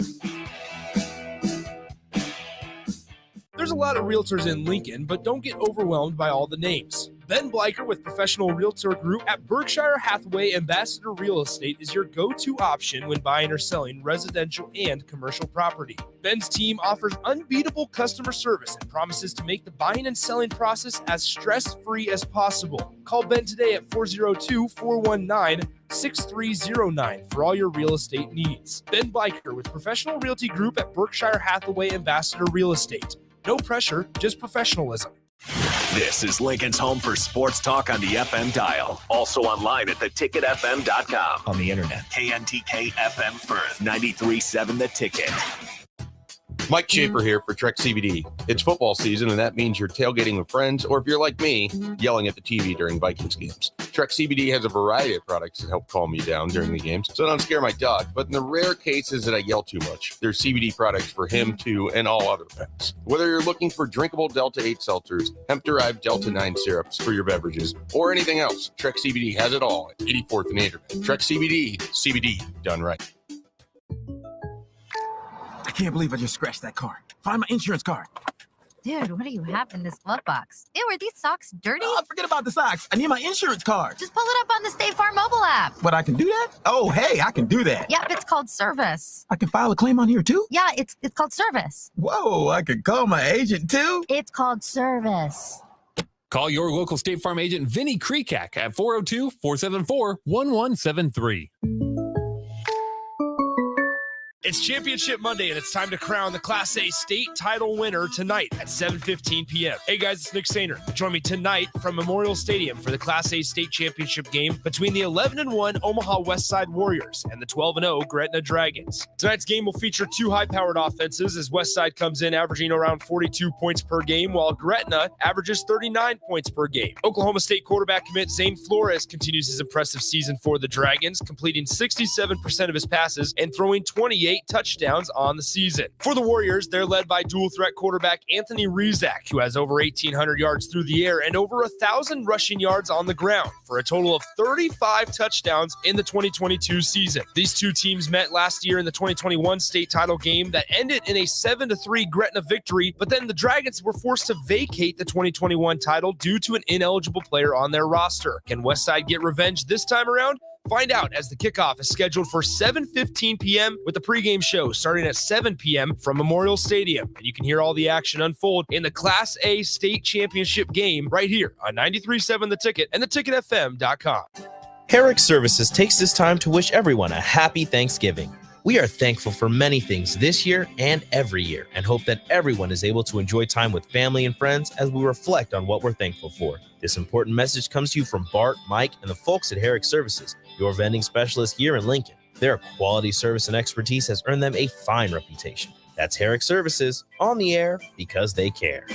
There's a lot of realtors in Lincoln, but don't get overwhelmed by all the names. Ben Bleicher with Professional Realtor Group at Berkshire Hathaway Ambassador Real Estate is your go-to option when buying or selling residential and commercial property. Ben's team offers unbeatable customer service and promises to make the buying and selling process as stress-free as possible. Call Ben today at 402-419-6309 for all your real estate needs. Ben Bleicher with Professional Realty Group at Berkshire Hathaway Ambassador Real Estate. No pressure, just professionalism. This is Lincoln's home for sports talk on the FM dial. Also online at theticketfm.com. On the internet. KNTK FM Firth, 93.7 The Ticket. Mike Schaefer here for Trek CBD. It's football season, and that means you're tailgating with friends, or if you're like me, yelling at the TV during Vikings games. Trek CBD has a variety of products that help calm you down during the games, so don't scare my dog. But in the rare cases that I yell too much, there's CBD products for him, too, and all other pets. Whether you're looking for drinkable Delta 8 seltzers, hemp-derived Delta 9 syrups for your beverages, or anything else, Trek CBD has it all at 84th and Anderson. Trek CBD done right. I can't believe I just scratched that card. Find my insurance card. Dude, what do you have in this glove box? Ew, are these socks dirty? Oh, forget about the socks. I need my insurance card. Just pull it up on the State Farm mobile app. But I can do that? Oh, hey, I can do that. Yep, it's called service. I can file a claim on here too? Yeah, it's called service. Whoa, I can call my agent too? It's called service. Call your local State Farm agent, Vinny Krekak, at 402-474-1173. It's Championship Monday, and it's time to crown the Class A state title winner tonight at 7:15 p.m. Hey guys, it's Nick Sainer. Join me tonight from Memorial Stadium for the Class A state championship game between the 11-1 Omaha Westside Warriors and the 12-0 Gretna Dragons. Tonight's game will feature two high-powered offenses as Westside comes in averaging around 42 points per game, while Gretna averages 39 points per game. Oklahoma State quarterback commit Zane Flores continues his impressive season for the Dragons, completing 67% of his passes and throwing 28 38 touchdowns on the season. For the Warriors, they're led by dual-threat quarterback Anthony Rizak, who has over 1,800 yards through the air and over 1,000 rushing yards on the ground, for a total of 35 touchdowns in the 2022 season. These two teams met last year in the 2021 state title game that ended in a 7-3 Gretna victory, but then the Dragons were forced to vacate the 2021 title due to an ineligible player on their roster. Can Westside get revenge this time around? Find out as the kickoff is scheduled for 7:15 p.m. with the pregame show starting at 7 p.m. from Memorial Stadium. And you can hear all the action unfold in the Class A state championship game right here on 93.7 The Ticket and theticketfm.com. Herrick Services takes this time to wish everyone a happy Thanksgiving. We are thankful for many things this year and every year and hope that everyone is able to enjoy time with family and friends as we reflect on what we're thankful for. This important message comes to you from Bart, Mike, and the folks at Herrick Services, your vending specialist here in Lincoln. Their quality service and expertise has earned them a fine reputation. That's Herrick Services, on the air because they care.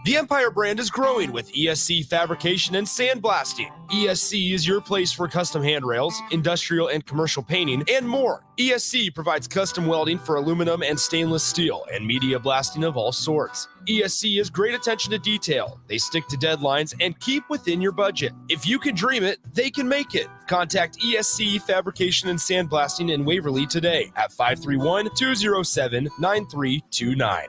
The Empire brand is growing with ESC fabrication and sandblasting. ESC is your place for custom handrails, industrial and commercial painting, and more. ESC provides custom welding for aluminum and stainless steel and media blasting of all sorts. ESC has great attention to detail. They stick to deadlines and keep within your budget. If you can dream it, they can make it. Contact ESC Fabrication and Sandblasting in Waverly today at 531-207-9329.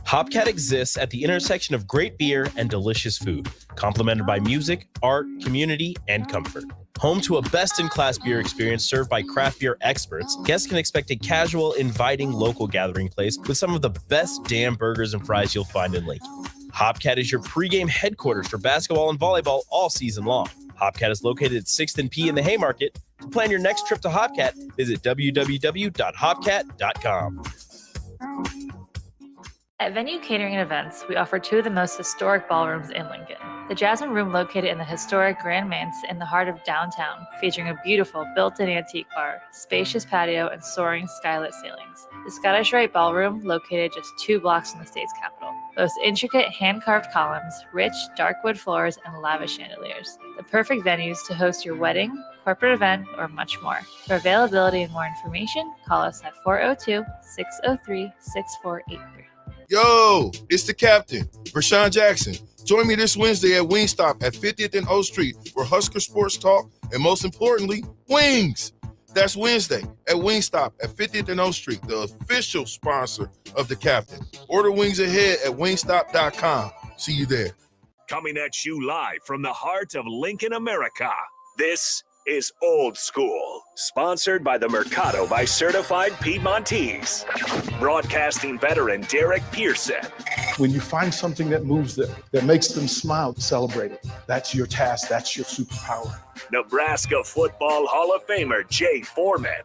Hopcat exists at the intersection of great beer and delicious food, complemented by music, art, community, and comfort. Home to a best-in-class beer experience served by craft beer experts, guests can expect a casual, inviting local gathering place with some of the best damn burgers and fries you'll find in Lincoln. Hopcat is your pregame headquarters for basketball and volleyball all season long. Hopcat is located at 6th and P in the Haymarket. To plan your next trip to Hopcat, visit www.hopcat.com. At Venue Catering and Events, we offer two of the most historic ballrooms in Lincoln. The Jasmine Room, located in the historic Grand Manse in the heart of downtown, featuring a beautiful built-in antique bar, spacious patio, and soaring skylit ceilings. The Scottish Rite Ballroom, located just 2 blocks from the state's capital, boasts intricate hand-carved columns, rich dark wood floors, and lavish chandeliers. The perfect venues to host your wedding, corporate event, or much more. For availability and more information, call us at 402-603-6483. Yo, it's the captain, Rashawn Jackson. Join me this Wednesday at Wingstop at 50th and O Street for Husker Sports Talk and, most importantly, wings. That's Wednesday at Wingstop at 50th and O Street, the official sponsor of the captain. Order wings ahead at wingstop.com. See you there. Coming at you live from the heart of Lincoln, America. This is Old School, sponsored by the Mercado by Certified Piedmontese. Broadcasting veteran Derek Pearson. When you find something that moves them, that makes them smile, celebrate it. That's your task. That's your superpower. Nebraska Football Hall of Famer Jay Foreman.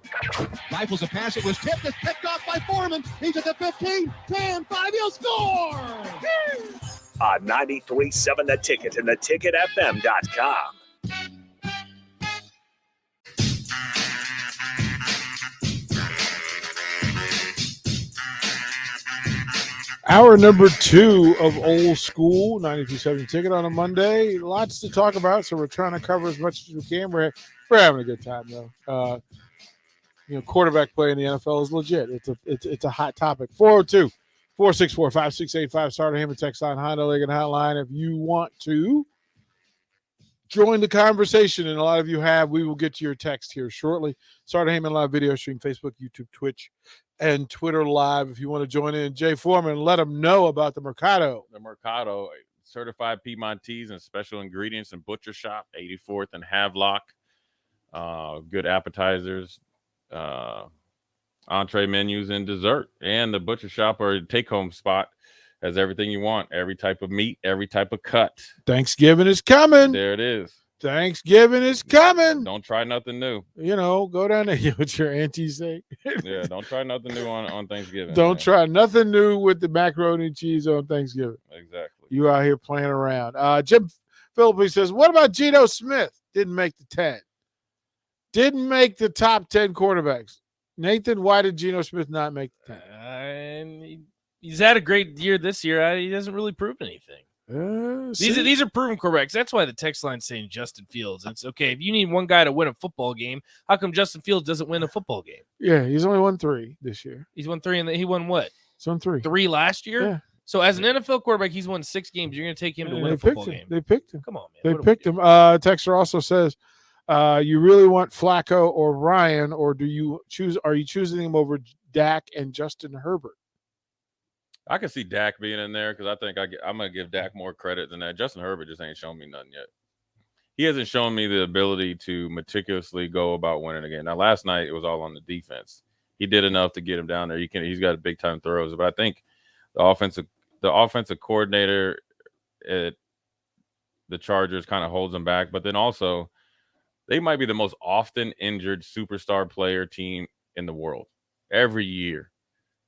Rifles a pass. It was tipped. It's picked off by Foreman. He's at the 15, 10, 5. He'll score! On 93.7 The Ticket and theticketfm.com. Hour number 2 of Old School, 92.7 Ticket on a Monday. Lots to talk about, so we're trying to cover as much as we can. We're having a good time, though. Quarterback play in the NFL is legit. It's a hot topic. 402-464-5685, Starter Hammond text line, Honda Lincoln Hotline. If you want to join the conversation, and a lot of you have, we will get to your text here shortly. Starter Hammond live video stream, Facebook, YouTube, Twitch, and Twitter live. If you want to join in, Jay Foreman, let them know about the Mercado. The Mercado, certified Piedmontese and special ingredients and butcher shop, 84th and Havelock. Good appetizers, entree menus, and dessert. And the butcher shop or take-home spot has everything you want. Every type of meat, every type of cut. Thanksgiving is coming. There it is. Thanksgiving is coming. Don't try nothing new. Go down there. What your auntie say? Yeah, don't try nothing new on Thanksgiving. Don't try nothing new with the macaroni and cheese on Thanksgiving. Exactly. You out here playing around. Jim Phillips says, what about Geno Smith? Didn't make the 10. Didn't make the top 10 quarterbacks. Nathan, why did Geno Smith not make the 10? He's had a great year this year. He hasn't really proved anything. These are proven correct. That's why the text line's saying Justin Fields. It's okay if you need one guy to win a football game. How come Justin Fields doesn't win a football game? Yeah, he's only won 3 this year. He's won 3, and he won what? He's won 3. 3 last year. Yeah. So as an NFL quarterback, he's won 6 games. You're going to take him to win a football game. They picked him. Come on, man. They picked him. Texter also says, you really want Flacco or Ryan, or do you choose? Are you choosing him over Dak and Justin Herbert? I can see Dak being in there because I think I'm going to give Dak more credit than that. Justin Herbert just ain't shown me nothing yet. He hasn't shown me the ability to meticulously go about winning a game. Now, last night it was all on the defense. He did enough to get him down there. He's got big time throws, but I think the offensive coordinator at the Chargers kind of holds them back. But then also, they might be the most often injured superstar player team in the world every year.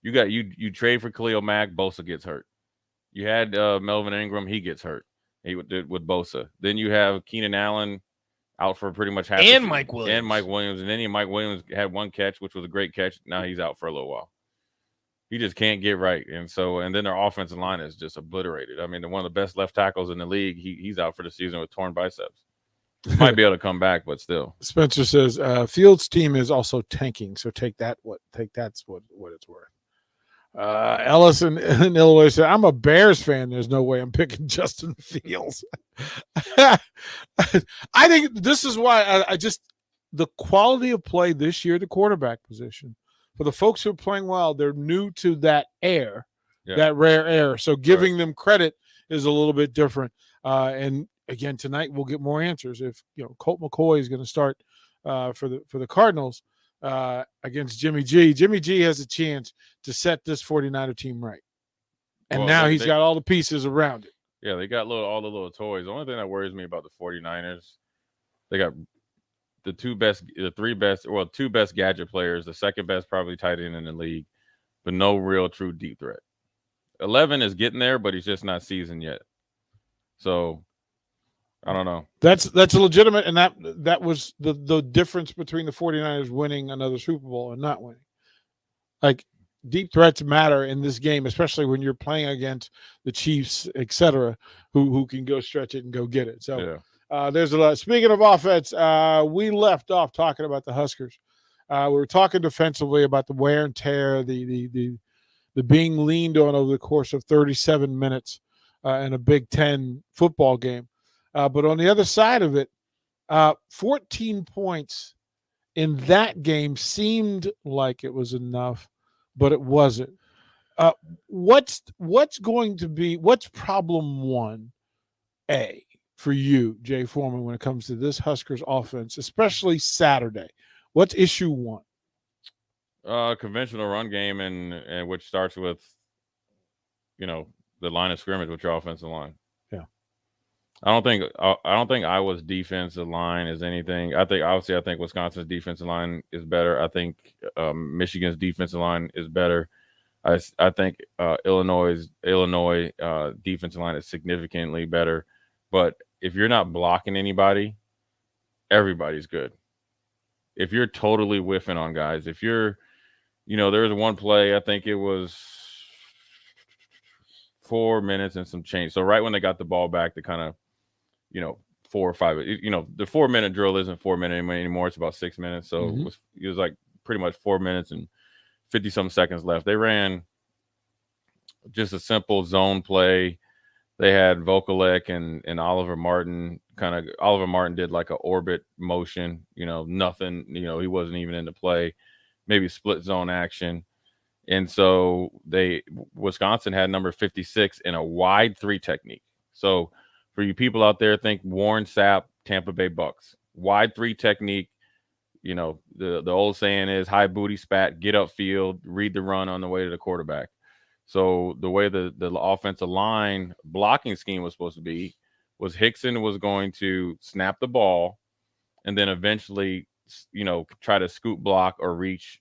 You trade for Khalil Mack, Bosa gets hurt. You had Melvin Ingram, he gets hurt. He did with Bosa. Then you have Keenan Allen out for pretty much half. And Mike Williams. And then Mike Williams had one catch, which was a great catch. Now he's out for a little while. He just can't get right. And then their offensive line is just obliterated. I mean, they're one of the best left tackles in the league. He's out for the season with torn biceps. Might be able to come back, but still. Spencer says Fields' team is also tanking, so that's what it's worth. Ellis in Illinois said, I'm a Bears fan. There's no way I'm picking Justin Fields. I think this is why I just the quality of play this year, the quarterback position, for the folks who are playing well, they're new to that air, that rare air. So giving them credit is a little bit different. And again, tonight we'll get more answers. If Colt McCoy is going to start for the Cardinals against Jimmy G. Jimmy G has a chance to set this 49er team right. And now he's got all the pieces around it. Yeah, they got all the little toys. The only thing that worries me about the 49ers, they got the two best gadget players, the second best probably tight end in the league, but no real true deep threat. 11 is getting there, but he's just not seasoned yet. So I don't know. That's a legitimate, and that was the difference between the 49ers winning another Super Bowl and not winning. Like, deep threats matter in this game, especially when you're playing against the Chiefs, et cetera, who can go stretch it and go get it. So there's a lot. Speaking of offense, we left off talking about the Huskers. We were talking defensively about the wear and tear, the being leaned on over the course of 37 minutes in a Big Ten football game. But on the other side of it, 14 points in that game seemed like it was enough, but it wasn't. What's problem 1A for you, Jay Foreman, when it comes to this Huskers offense, especially Saturday? What's issue 1? Conventional run game, and which starts with, the line of scrimmage with your offensive line. Yeah. I don't think Iowa's defensive line is anything. I think Wisconsin's defensive line is better. I think Michigan's defensive line is better. I think Illinois defensive line is significantly better. But if you're not blocking anybody, everybody's good. If you're totally whiffing on guys, if you're, there was one play, I think it was 4 minutes and some change. So right when they got the ball back, they kind of, 4 or 5, the 4 minute drill isn't 4 minutes anymore. It's about 6 minutes. So it was like pretty much 4 minutes and 50 some seconds left. They ran just a simple zone play. They had Vokalek and Oliver Martin Oliver Martin did like an orbit motion, nothing, he wasn't even in the play, maybe split zone action. And so Wisconsin had number 56 in a wide 3 technique. So for you people out there, think Warren Sapp, Tampa Bay Bucks, wide 3 technique. The old saying is high booty spat, get upfield, read the run on the way to the quarterback. So the way the offensive line blocking scheme was supposed to be was Hickson was going to snap the ball and then eventually, try to scoop block or reach,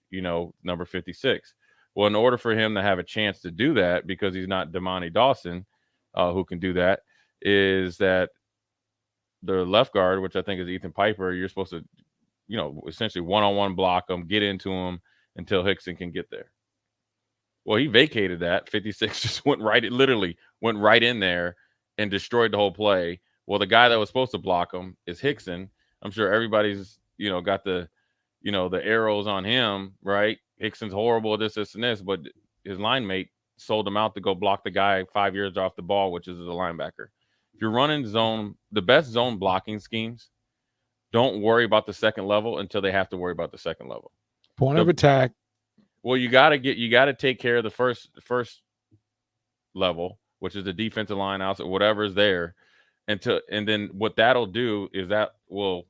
number 56. Well, in order for him to have a chance to do that, because he's not Damani Dawson, who can do that, is that the left guard, which I think is Ethan Piper, you're supposed to, essentially one-on-one block him, get into him until Hickson can get there. Well, he vacated that. 56 just literally went right in there and destroyed the whole play. Well, the guy that was supposed to block him is Hickson. I'm sure everybody's, got the, the arrows on him, right? Hickson's horrible, this, and this, but his line mate sold him out to go block the guy 5 yards off the ball, which is the linebacker. If you're running zone, the best zone blocking schemes, don't worry about the second level until they have to worry about the second level. Point of attack. Well, you got to take care of the first level, which is the defensive line, outside, whatever is there, and then what that'll do is that will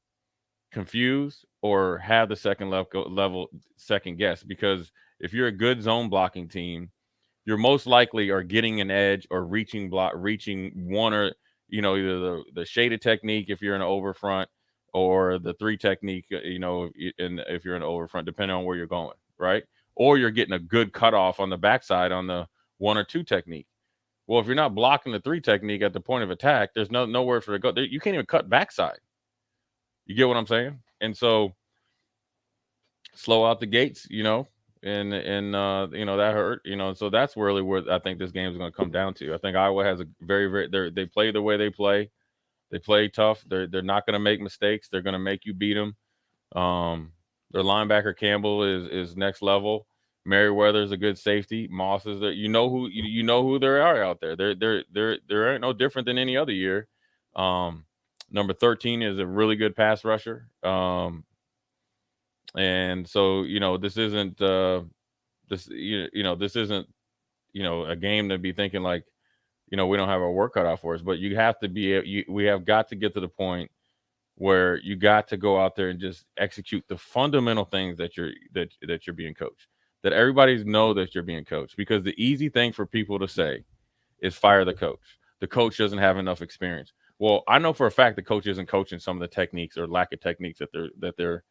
confuse or have the second level second guess, because if you're a good zone blocking team, you're most likely are getting an edge or reaching one or either the shaded technique if you're in an over front, or the 3 technique, if you're in an over front, depending on where you're going, right? Or you're getting a good cutoff on the backside on the 1 or 2 technique. Well, if you're not blocking the 3 technique at the point of attack, there's nowhere for it to go. You can't even cut backside. You get what I'm saying? And so slow out the gates, and that hurt, so that's really where I think this game is going to come down to. I think Iowa has a very, they play the way they play. They play tough. They're not going to make mistakes. They're going to make you beat them. Their linebacker Campbell is next level. Merriweather's a good safety. Moss is there. You know who there are out there. They're ain't no different than any other year. Number 13 is a really good pass rusher. And so this isn't this isn't a game to be thinking like we don't have our work cut out for us. But you have to we have got to get to the point where you got to go out there and just execute the fundamental things that you're being coached. That everybody know that you're being coached, because the easy thing for people to say is fire the coach. The coach doesn't have enough experience. Well, I know for a fact the coach isn't coaching some of the techniques or lack of techniques that they're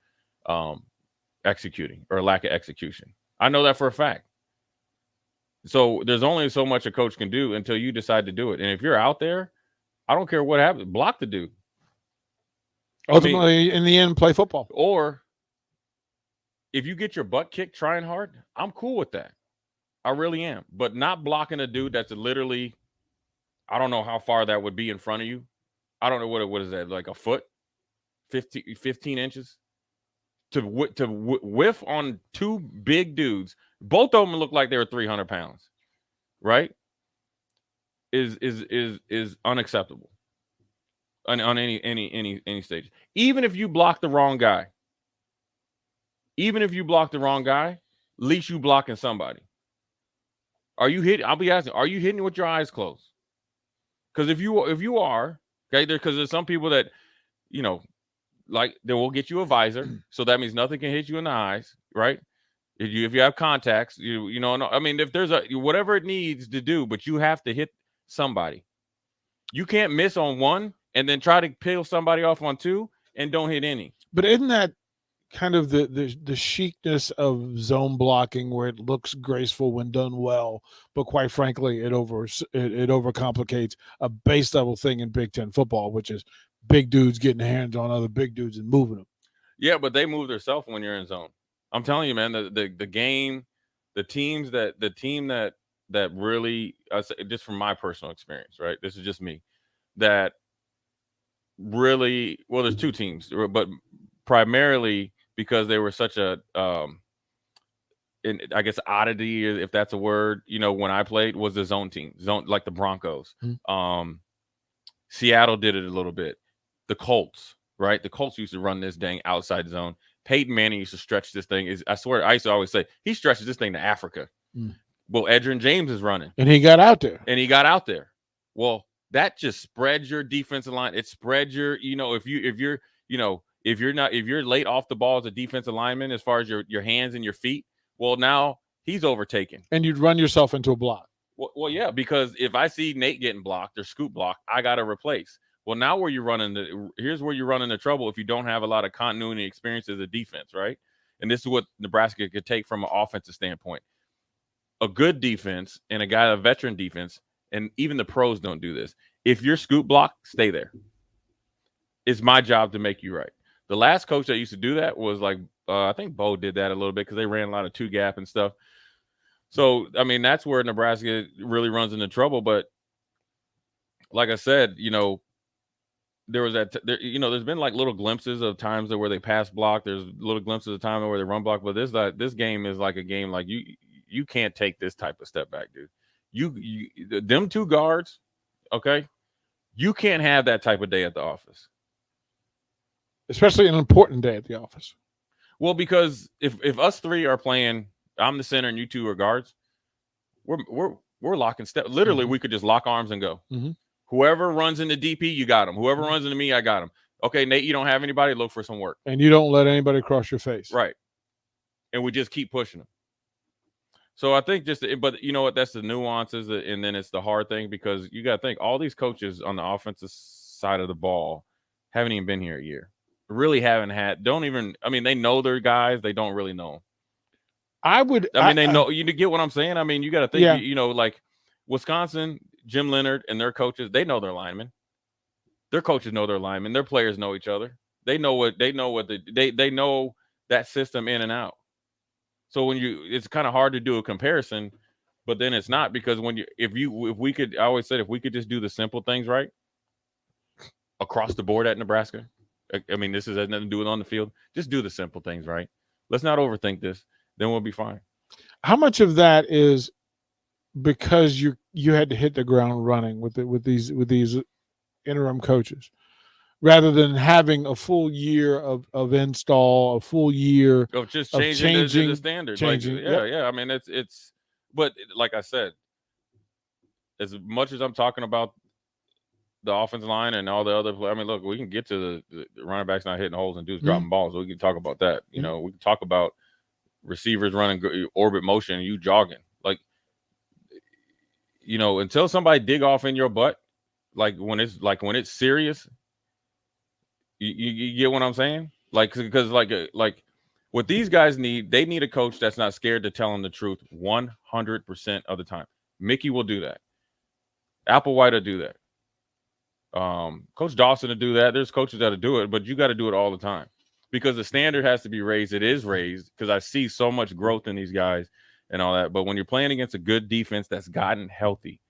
executing, or lack of execution. I know that for a fact. So there's only so much a coach can do until you decide to do it. And if you're out there, I don't care what happens, block the dude. Ultimately, in the end, play football. Or if you get your butt kicked trying hard, I'm cool with that. I really am. But not blocking a dude that's literally, I don't know how far that would be in front of you. I don't know what is that, like a foot, 15 inches? To whiff on 2 big dudes, both of them look like they were 300 pounds, right? Is unacceptable on any stage. Even if you block the wrong guy, at least you blocking somebody. Are you hitting? I'll be asking, are you hitting with your eyes closed? Because if you are, okay, because there's some people that, like they will get you a visor, so that means nothing can hit you in the eyes, right? If you have contacts, if there's whatever it needs to do, but you have to hit somebody. You can't miss on 1 and then try to peel somebody off on 2 and don't hit any. But isn't that kind of the chicness of zone blocking, where it looks graceful when done well, but quite frankly, it overcomplicates a base level thing in Big Ten football, which is big dudes getting hands on other big dudes and moving them. Yeah, but they move themselves when you're in zone. I'm telling you, man, the team that really, just from my personal experience, right? This is just me, that really, well, there's 2 teams, but primarily because they were such a, I guess oddity, if that's a word, when I played, was the zone team, like the Broncos. Mm-hmm. Seattle did it a little bit. The Colts, right? The Colts used to run this dang outside zone. Peyton Manning used to stretch this thing. I swear, I used to always say, he stretches this thing to Africa. Mm. Well, Edgerrin James is running. And he got out there. Well, that just spreads your defensive line. It spreads your, if you're late off the ball as a defensive lineman, as far as your hands and your feet, well, now he's overtaken. And you'd run yourself into a block. Well, yeah, because if I see Nate getting blocked or scoop blocked, I got to replace. Well, now here's where you run into trouble if you don't have a lot of continuity experience as a defense, right? And this is what Nebraska could take from an offensive standpoint. A good defense and a veteran defense, and even the pros don't do this. If you're scoop block, stay there. It's my job to make you right. The last coach that used to do that was like, I think Bo did that a little bit because they ran a lot of 2 gap and stuff. So, that's where Nebraska really runs into trouble. But like I said, there was there's been like little glimpses of times where they pass block. There's little glimpses of time where they run block. But this game is like a game like you can't take this type of step back, dude. Them two guards, okay, you can't have that type of day at the office, especially an important day at the office. Well, because if us three are playing, I'm the center and you two are guards, we're locking step. Literally, we could just lock arms and go. Mm-hmm. Whoever runs into DP, you got him. Whoever runs into me, I got him. Okay, Nate, you don't have anybody, look for some work. And you don't let anybody cross your face. Right. And we just keep pushing them. So I think but you know what? That's the nuances, and then it's the hard thing because you got to think all these coaches on the offensive side of the ball haven't even been here a year. Really haven't had, they know their guys. They don't really know them. They know, you get what I'm saying? I mean, you got to think, like Wisconsin, Jim Leonard and their coaches, they know their linemen. Their coaches know their linemen. Their players know each other. They know they know that system in and out. So it's kind of hard to do a comparison, but then it's not because if we could, I always said, if we could just do the simple things right across the board at Nebraska, I mean, this has nothing to do with on the field. Just do the simple things right. Let's not overthink this. Then we'll be fine. How much of that is because you had to hit the ground running with these interim coaches, rather than having a full year of install, a full year of just changing the standards? Yeah. I mean, it's. But like I said, as much as I'm talking about the offensive line and all the other, I mean, look, we can get to the running backs not hitting holes and dudes dropping balls. So we can talk about that. We can talk about receivers running orbit motion and you jogging. Like, until somebody dig off in your butt, like when it's serious, you get what I'm saying? Like, because like what these guys need, they need a coach that's not scared to tell them the truth 100% of the time. Mickey will do that. Applewhite will do that. Coach Dawson to do that. There's coaches that'll do it, but you got to do it all the time because the standard has to be raised. It is raised because I see so much growth in these guys and all that. But when you're playing against a good defense that's gotten healthy,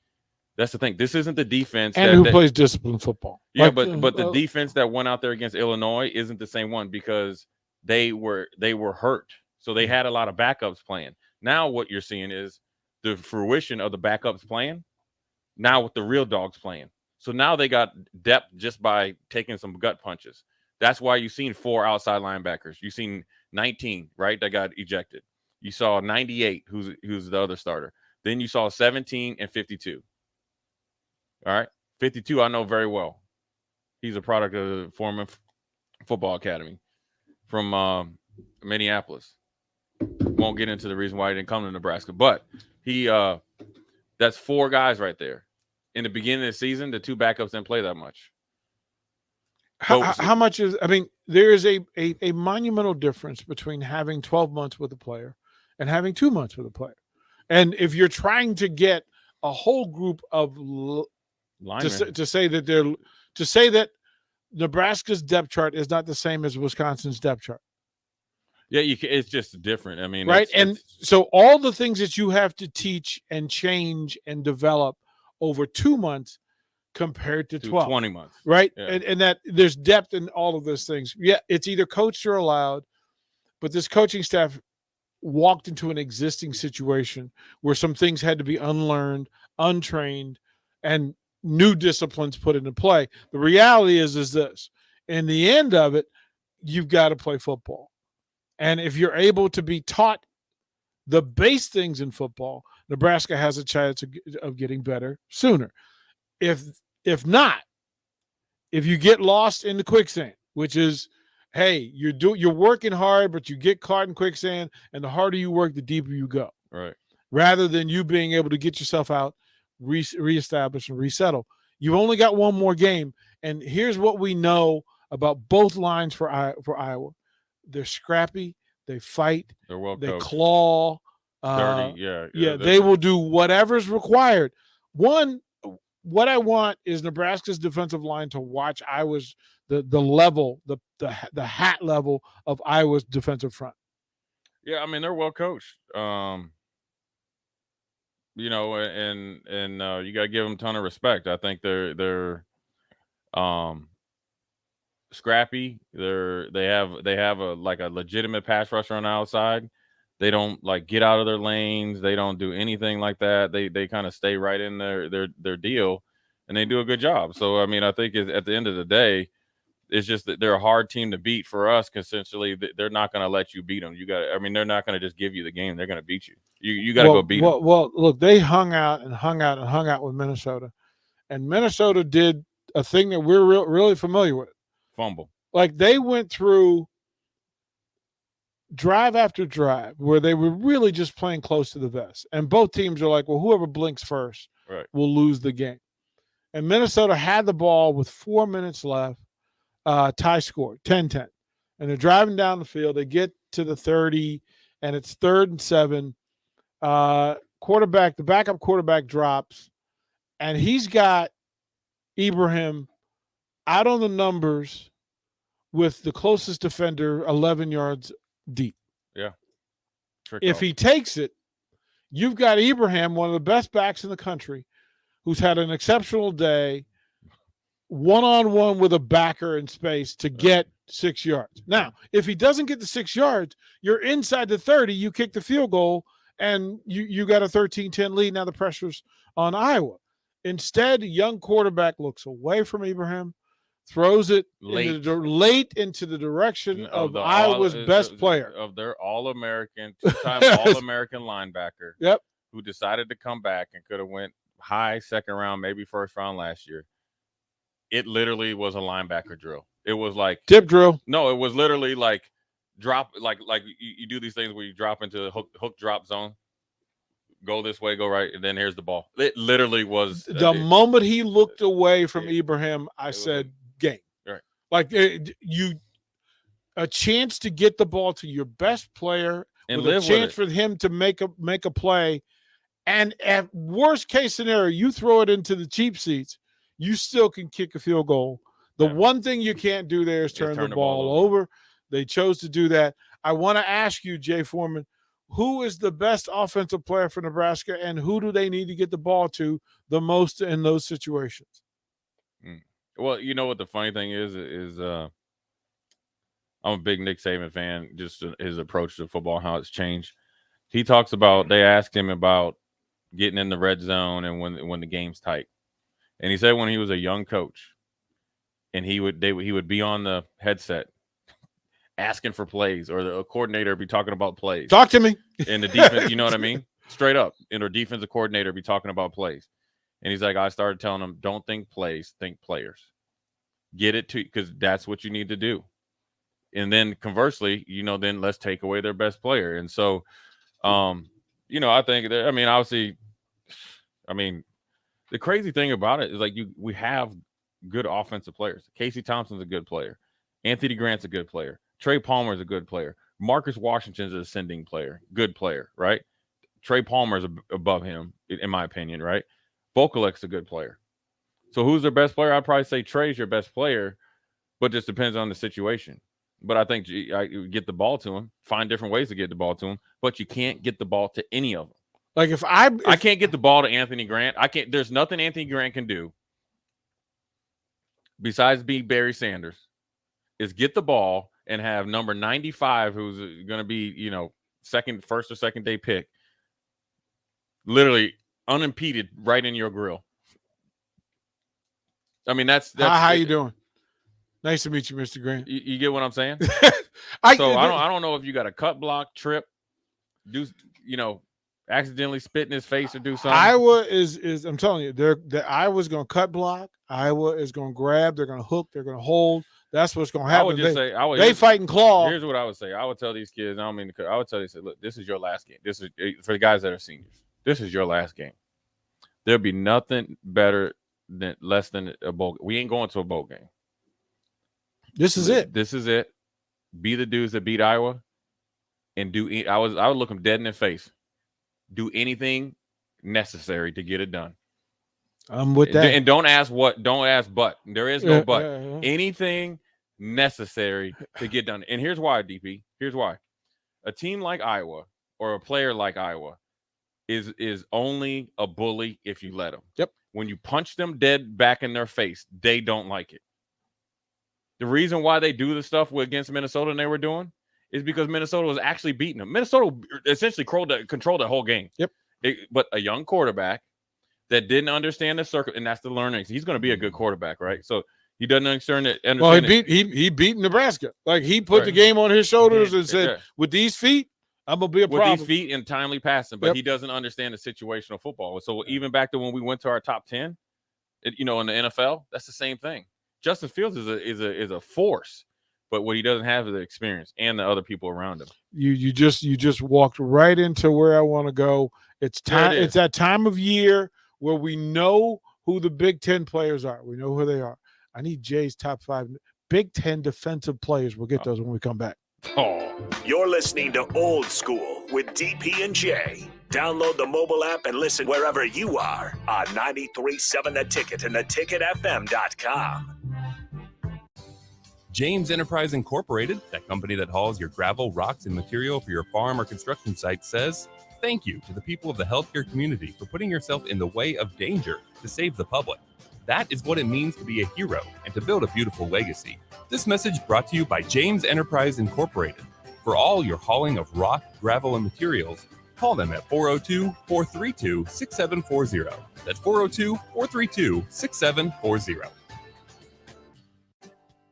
that's the thing. This isn't the defense and who plays disciplined football. Yeah, but the defense that went out there against Illinois isn't the same one because they were hurt, so they had a lot of backups playing. Now what you're seeing is the fruition of the backups playing. Now with the real dogs playing. So now they got depth just by taking some gut punches. That's why you've seen 4 outside linebackers. You've seen 19, right, that got ejected. You saw 98, who's the other starter. Then you saw 17 and 52. All right, 52 I know very well. He's a product of the Foreman Football Academy from Minneapolis. Won't get into the reason why he didn't come to Nebraska, but that's 4 guys right there. In the beginning of the season, the 2 backups didn't play that much. How much is? I mean, there is a monumental difference between having 12 months with a player and having 2 months with a player. And if you're trying to get a whole group of to say that Nebraska's depth chart is not the same as Wisconsin's depth chart. Yeah, it's just different. I mean, right. So all the things that you have to teach and change and develop over 2 months compared to 12, 20 months. Right. Yeah. And that there's depth in all of those things. Yeah. It's either coached or allowed, but this coaching staff walked into an existing situation where some things had to be unlearned, untrained, and new disciplines put into play. The reality is this: in the end of it, you've got to play football. And if you're able to be taught the base things in football, Nebraska has a chance of getting better sooner. If not, if you get lost in the quicksand, which is, hey, you're working hard, but you get caught in quicksand, and the harder you work, the deeper you go. Right. Rather than you being able to get yourself out, reestablish and resettle. You've only got one more game, and here's what we know about both lines for Iowa: they're scrappy, they fight, they're well they coached. Claw. Dirty, yeah. They will do whatever's required. What I want is Nebraska's defensive line to watch Iowa's the level, the hat level of Iowa's defensive front. Yeah, I mean, they're well coached. you know, and you got to give them a ton of respect. I think they're scrappy. They have a like a legitimate pass rusher on the outside. They don't like get out of their lanes. They don't do anything like that. They kind of stay right in their deal, and they do a good job. So I mean, I think at the end of the day, it's just that they're a hard team to beat for us. Essentially, they're not going to let you beat them. You got. I mean, they're not going to just give you the game. They're going to beat you. You got to go beat them. Well, look, they hung out with Minnesota, and Minnesota did a thing that we're really familiar with. Fumble. Like they went through drive after drive where they were really just playing close to the vest, and both teams are like, well, whoever blinks first will lose the game. And Minnesota had the ball with 4 minutes left. Tie score 10-10, and they're driving down the field. They get to the 30, and it's 3rd and 7. The backup quarterback drops, and he's got Ibrahim out on the numbers with the closest defender 11 yards deep. Yeah. If he takes it, you've got Ibrahim, one of the best backs in the country, who's had an exceptional day, one-on-one with a backer in space to get 6 yards. Now, if he doesn't get the 6 yards, you're inside the 30, you kick the field goal, and you got a 13-10 lead. Now the pressure's on Iowa. Instead, a young quarterback looks away from Ibrahim, throws it late into the direction of Iowa's best player. Of their All-American, two-time All-American linebacker. Yep. Who decided to come back and could have went high second round, maybe first round last year. It literally was a linebacker drill. It was like tip drill. No, it was literally like drop, like you do these things where you drop into the hook drop zone. Go this way, go right, and then here's the ball. It literally was the moment he looked away from Ibrahim, I said, "Game." Right. Like a chance to get the ball to your best player, and with a chance for him to make a play, and at worst case scenario, you throw it into the cheap seats. You still can kick a field goal. The one thing you can't do there is turn the ball over. They chose to do that. I want to ask you, Jay Foreman, who is the best offensive player for Nebraska, and who do they need to get the ball to the most in those situations? Well, you know what the funny thing is I'm a big Nick Saban fan, just his approach to football, how it's changed. He talks about, they asked him about getting in the red zone and when the game's tight. And he said when he was a young coach, and he would be on the headset asking for plays, or the coordinator would be talking about plays. Talk to me. And the defense, you know what I mean? Straight up. And our defensive coordinator would be talking about plays. And he's like, I started telling him, don't think plays, think players. Get it to, because that's what you need to do. And then conversely, then let's take away their best player. And so, I think that, the crazy thing about it is we have good offensive players. Casey Thompson's a good player. Anthony Grant's a good player. Trey Palmer's a good player. Marcus Washington's an ascending player. Good player, right? Trey Palmer's above him, in my opinion, right? Vokalek's a good player. So who's their best player? I'd probably say Trey's your best player, but just depends on the situation. But I think you get the ball to him, find different ways to get the ball to him, but you can't get the ball to any of them. Like if I can't get the ball to Anthony Grant, there's nothing Anthony Grant can do besides be Barry Sanders, is get the ball and have number 95, who's going to be, first or second day pick, literally unimpeded right in your grill. I mean, that's how you doing? Nice to meet you, Mr. Grant. You get what I'm saying? I don't know if you got a cut block, trip, do accidentally spit in his face or do something. Iowa is I'm telling you, Iowa's going to cut block. Iowa is going to grab. They're going to hook. They're going to hold. That's what's going to happen. I would just say, they fight and claw. Here's what I would say. I would tell these kids, I don't mean to cut. I would tell these, look, this is your last game. This is for the guys that are seniors. This is your last game. There'll be nothing better than less than a bowl. We ain't going to a bowl game. This is it. This is it. Be the dudes that beat Iowa, and I would look them dead in the face. Do anything necessary to get it done. I'm with that. And don't ask what. Don't ask but. There is no but. Anything necessary to get done. And here's why, DP. Here's why. A team like Iowa or a player like Iowa is only a bully if you let them. Yep. When you punch them dead back in their face, they don't like it. The reason why they do the stuff against Minnesota and they were doing is because Minnesota was actually beating them. Minnesota essentially controlled the whole game. Yep. But a young quarterback that didn't understand the circle, and that's the learning. He's going to be a good quarterback, right? So he doesn't understand it. Well, he beat Nebraska. Like, he put the game on his shoulders and said, with these feet, I'm going to be a problem. With these feet and timely passing, but he doesn't understand the situational football. So even back to when we went to our top 10, in the NFL, that's the same thing. Justin Fields is a force, but what he doesn't have is the experience and the other people around him. You just walked right into where I want to go. It's time. It's that time of year where we know who the Big Ten players are. We know who they are. I need Jay's top 5 Big Ten defensive players. We'll get those when we come back. You're listening to Old School with DP and J. Download the mobile app and listen wherever you are on 93.7 The Ticket and theticketfm.com. James Enterprise Incorporated, that company that hauls your gravel, rocks, and material for your farm or construction site, says thank you to the people of the healthcare community for putting yourself in the way of danger to save the public. That is what it means to be a hero and to build a beautiful legacy. This message brought to you by James Enterprise Incorporated. For all your hauling of rock, gravel, and materials, call them at 402-432-6740. That's 402-432-6740.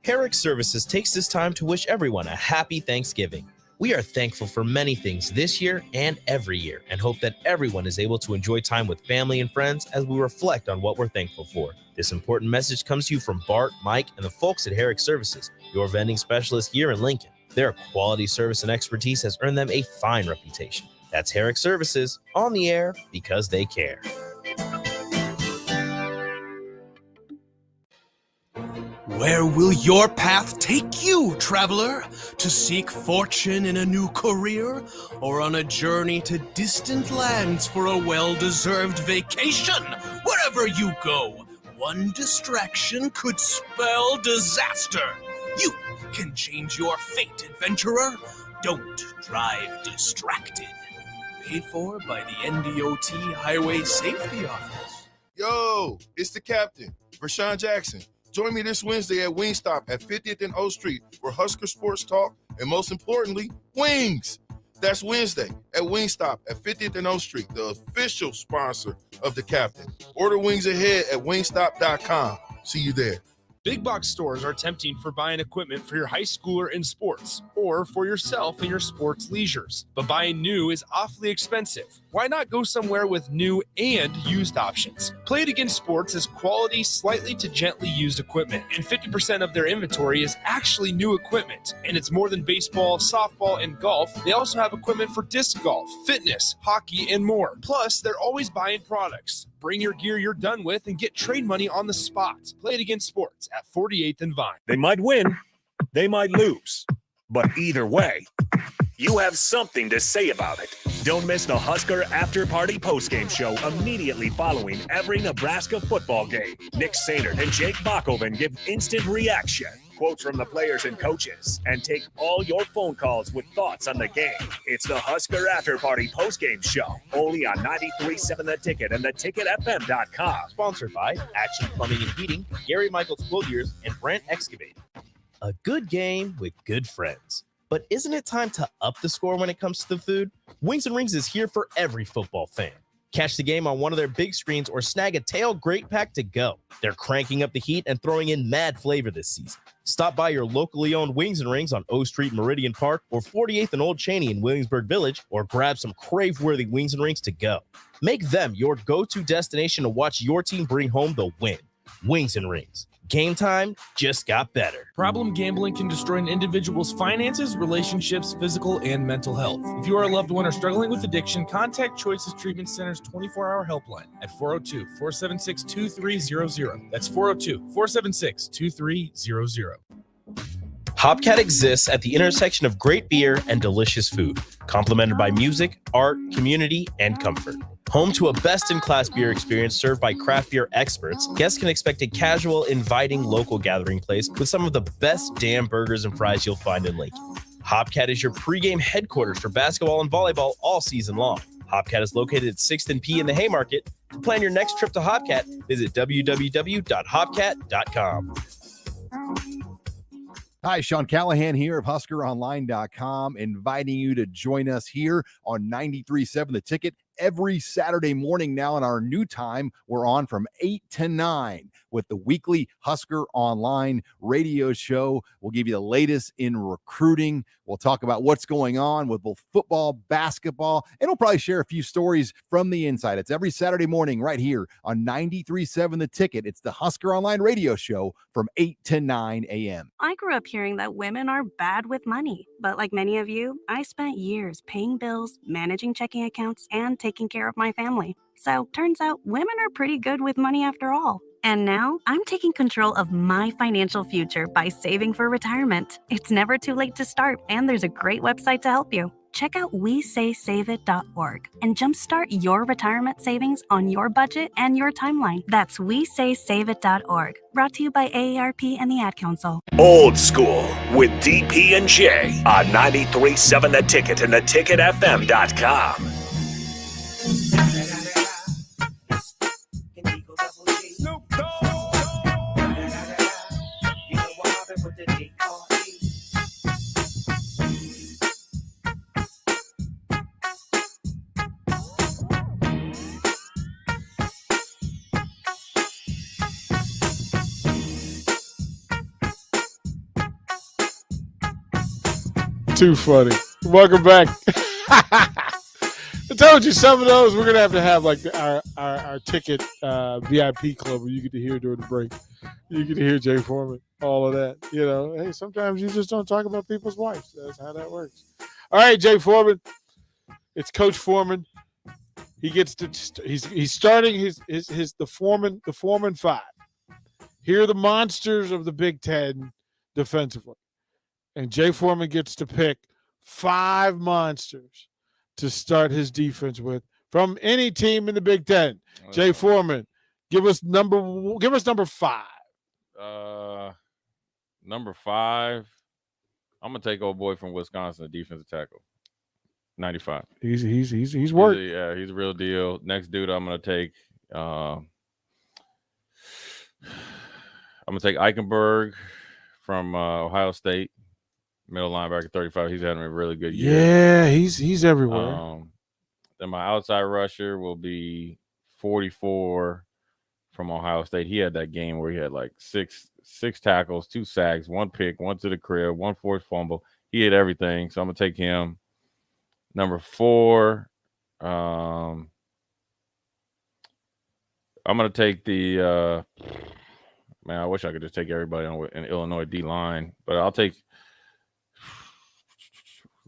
Herrick Services takes this time to wish everyone a happy Thanksgiving. We are thankful for many things this year and every year and hope that everyone is able to enjoy time with family and friends as we reflect on what we're thankful for. This important message comes to you from Bart, Mike, and the folks at Herrick Services, your vending specialist here in Lincoln. Their quality service and expertise has earned them a fine reputation. That's Herrick Services, on the air because they care. Where will your path take you, traveler? To seek fortune in a new career? Or on a journey to distant lands for a well-deserved vacation? Wherever you go, one distraction could spell disaster. You can change your fate, adventurer. Don't drive distracted. Paid for by the NDOT Highway Safety Office. Yo, it's the captain, Rashawn Jackson. Join me this Wednesday at Wingstop at 50th and O Street, where Husker sports talk, and most importantly, wings. That's Wednesday at Wingstop at 50th and O Street, the official sponsor of the captain. Order wings ahead at wingstop.com. See you there. Big box stores are tempting for buying equipment for your high schooler in sports or for yourself in your sports leisures. But buying new is awfully expensive. Why not go somewhere with new and used options? Play It Again Sports has quality, slightly to gently used equipment, and 50% of their inventory is actually new equipment. And it's more than baseball, softball, and golf. They also have equipment for disc golf, fitness, hockey, and more. Plus, they're always buying products. Bring your gear you're done with and get trade money on the spot. Play It Again Sports at 48th and Vine. They might win, they might lose, but either way, you have something to say about it. Don't miss the Husker After Party postgame show immediately following every Nebraska football game. Nick Sainert and Jake Bachhoven give instant reaction, quotes from the players and coaches, and take all your phone calls with thoughts on the game. It's the Husker After Party postgame show, only on 93.7 The Ticket and theticketfm.com. Sponsored by Action Plumbing and Heating, Gary Michaels Quilliers, and Brent Excavating. A good game with good friends. But isn't it time to up the score when it comes to the food? Wings and Rings is here for every football fan. Catch the game on one of their big screens or snag a tail great pack to go. They're cranking up the heat and throwing in mad flavor this season. Stop by your locally owned Wings and Rings on O Street, Meridian Park, or 48th and Old Cheney in Williamsburg Village, or grab some crave-worthy Wings and Rings to go. Make them your go-to destination to watch your team bring home the win. Wings and Rings. Game time just got better. Problem gambling can destroy an individual's finances, relationships, physical, and mental health. If you are a loved one or struggling with addiction, contact Choices Treatment Center's 24-hour helpline at 402-476-2300. That's 402-476-2300. Hopcat exists at the intersection of great beer and delicious food, complemented by music, art, community, and comfort. Home to a best-in-class beer experience served by craft beer experts, guests can expect a casual, inviting local gathering place with some of the best damn burgers and fries you'll find in Lincoln. Hopcat is your pregame headquarters for basketball and volleyball all season long. Hopcat is located at 6th and P in the Haymarket. To plan your next trip to Hopcat, visit www.hopcat.com. Hi, Sean Callahan here of HuskerOnline.com, inviting you to join us here on 93.7 The Ticket every Saturday morning now. In our new time, we're on from 8 to 9 with the weekly Husker Online radio show. We'll give you the latest in recruiting. We'll talk about what's going on with both football, basketball, and we'll probably share a few stories from the inside. It's every Saturday morning right here on 93.7 The Ticket. It's the Husker Online radio show from 8 to 9 a.m. I grew up hearing that women are bad with money, but like many of you, I spent years paying bills, managing checking accounts, and taking care of my family. So turns out women are pretty good with money after all. And now I'm taking control of my financial future by saving for retirement. It's never too late to start, and there's a great website to help you. Check out WeSaySaveIt.org and jumpstart your retirement savings on your budget and your timeline. That's WeSaySaveIt.org. Brought to you by AARP and the Ad Council. Old School with DP and J on 93.7 The Ticket and theticketfm.com. Too funny. Welcome back. I told you some of those we're gonna have like our ticket VIP club where you get to hear during the break. You get to hear Jay Foreman, all of that. You know, hey, sometimes you just don't talk about people's wives. That's how that works. All right, Jay Foreman. It's Coach Foreman. He gets to he's starting the Foreman 5. Here are the monsters of the Big Ten defensively. And Jay Foreman gets to pick 5 monsters to start his defense with from any team in the Big Ten. Jay Foreman, give us number 5. Number 5. I'm gonna take old boy from Wisconsin, defensive tackle, 95. He's worked. He's a real deal. Next dude, I'm gonna take. I'm gonna take Eichenberg from Ohio State. Middle linebacker, 35. He's having a really good year. Yeah, he's everywhere. Then my outside rusher will be 44 from Ohio State. He had that game where he had like six tackles, 2 sacks, 1 pick, 1 to the crib, 1 forced fumble. He had everything, so I'm gonna take him. Number 4, I'm gonna take the man. I wish I could just take everybody in Illinois D line, but I'll take.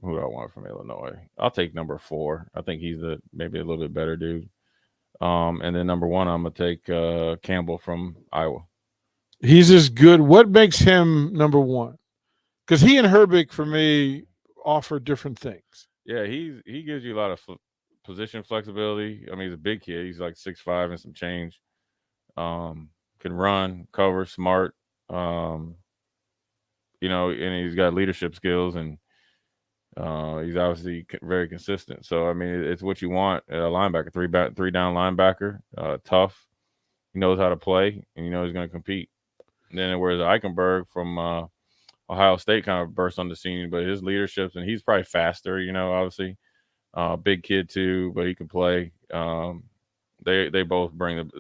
Who do I want from Illinois? I'll take number 4. I think he's maybe a little bit better dude. And then number 1, I'm gonna take Campbell from Iowa. He's as good. What makes him number 1? Because he and Herbig, for me, offer different things. Yeah, he gives you a lot of position flexibility. I mean, he's a big kid. He's like 6'5" and some change. Can run, cover, smart. And he's got leadership skills and. He's obviously very consistent. So, I mean, it's what you want at a linebacker, three down linebacker, tough. He knows how to play, and he's going to compete. And then whereas Eichenberg from Ohio State kind of burst on the scene, but his leadership, and he's probably faster, obviously. Big kid too, but he can play. They both bring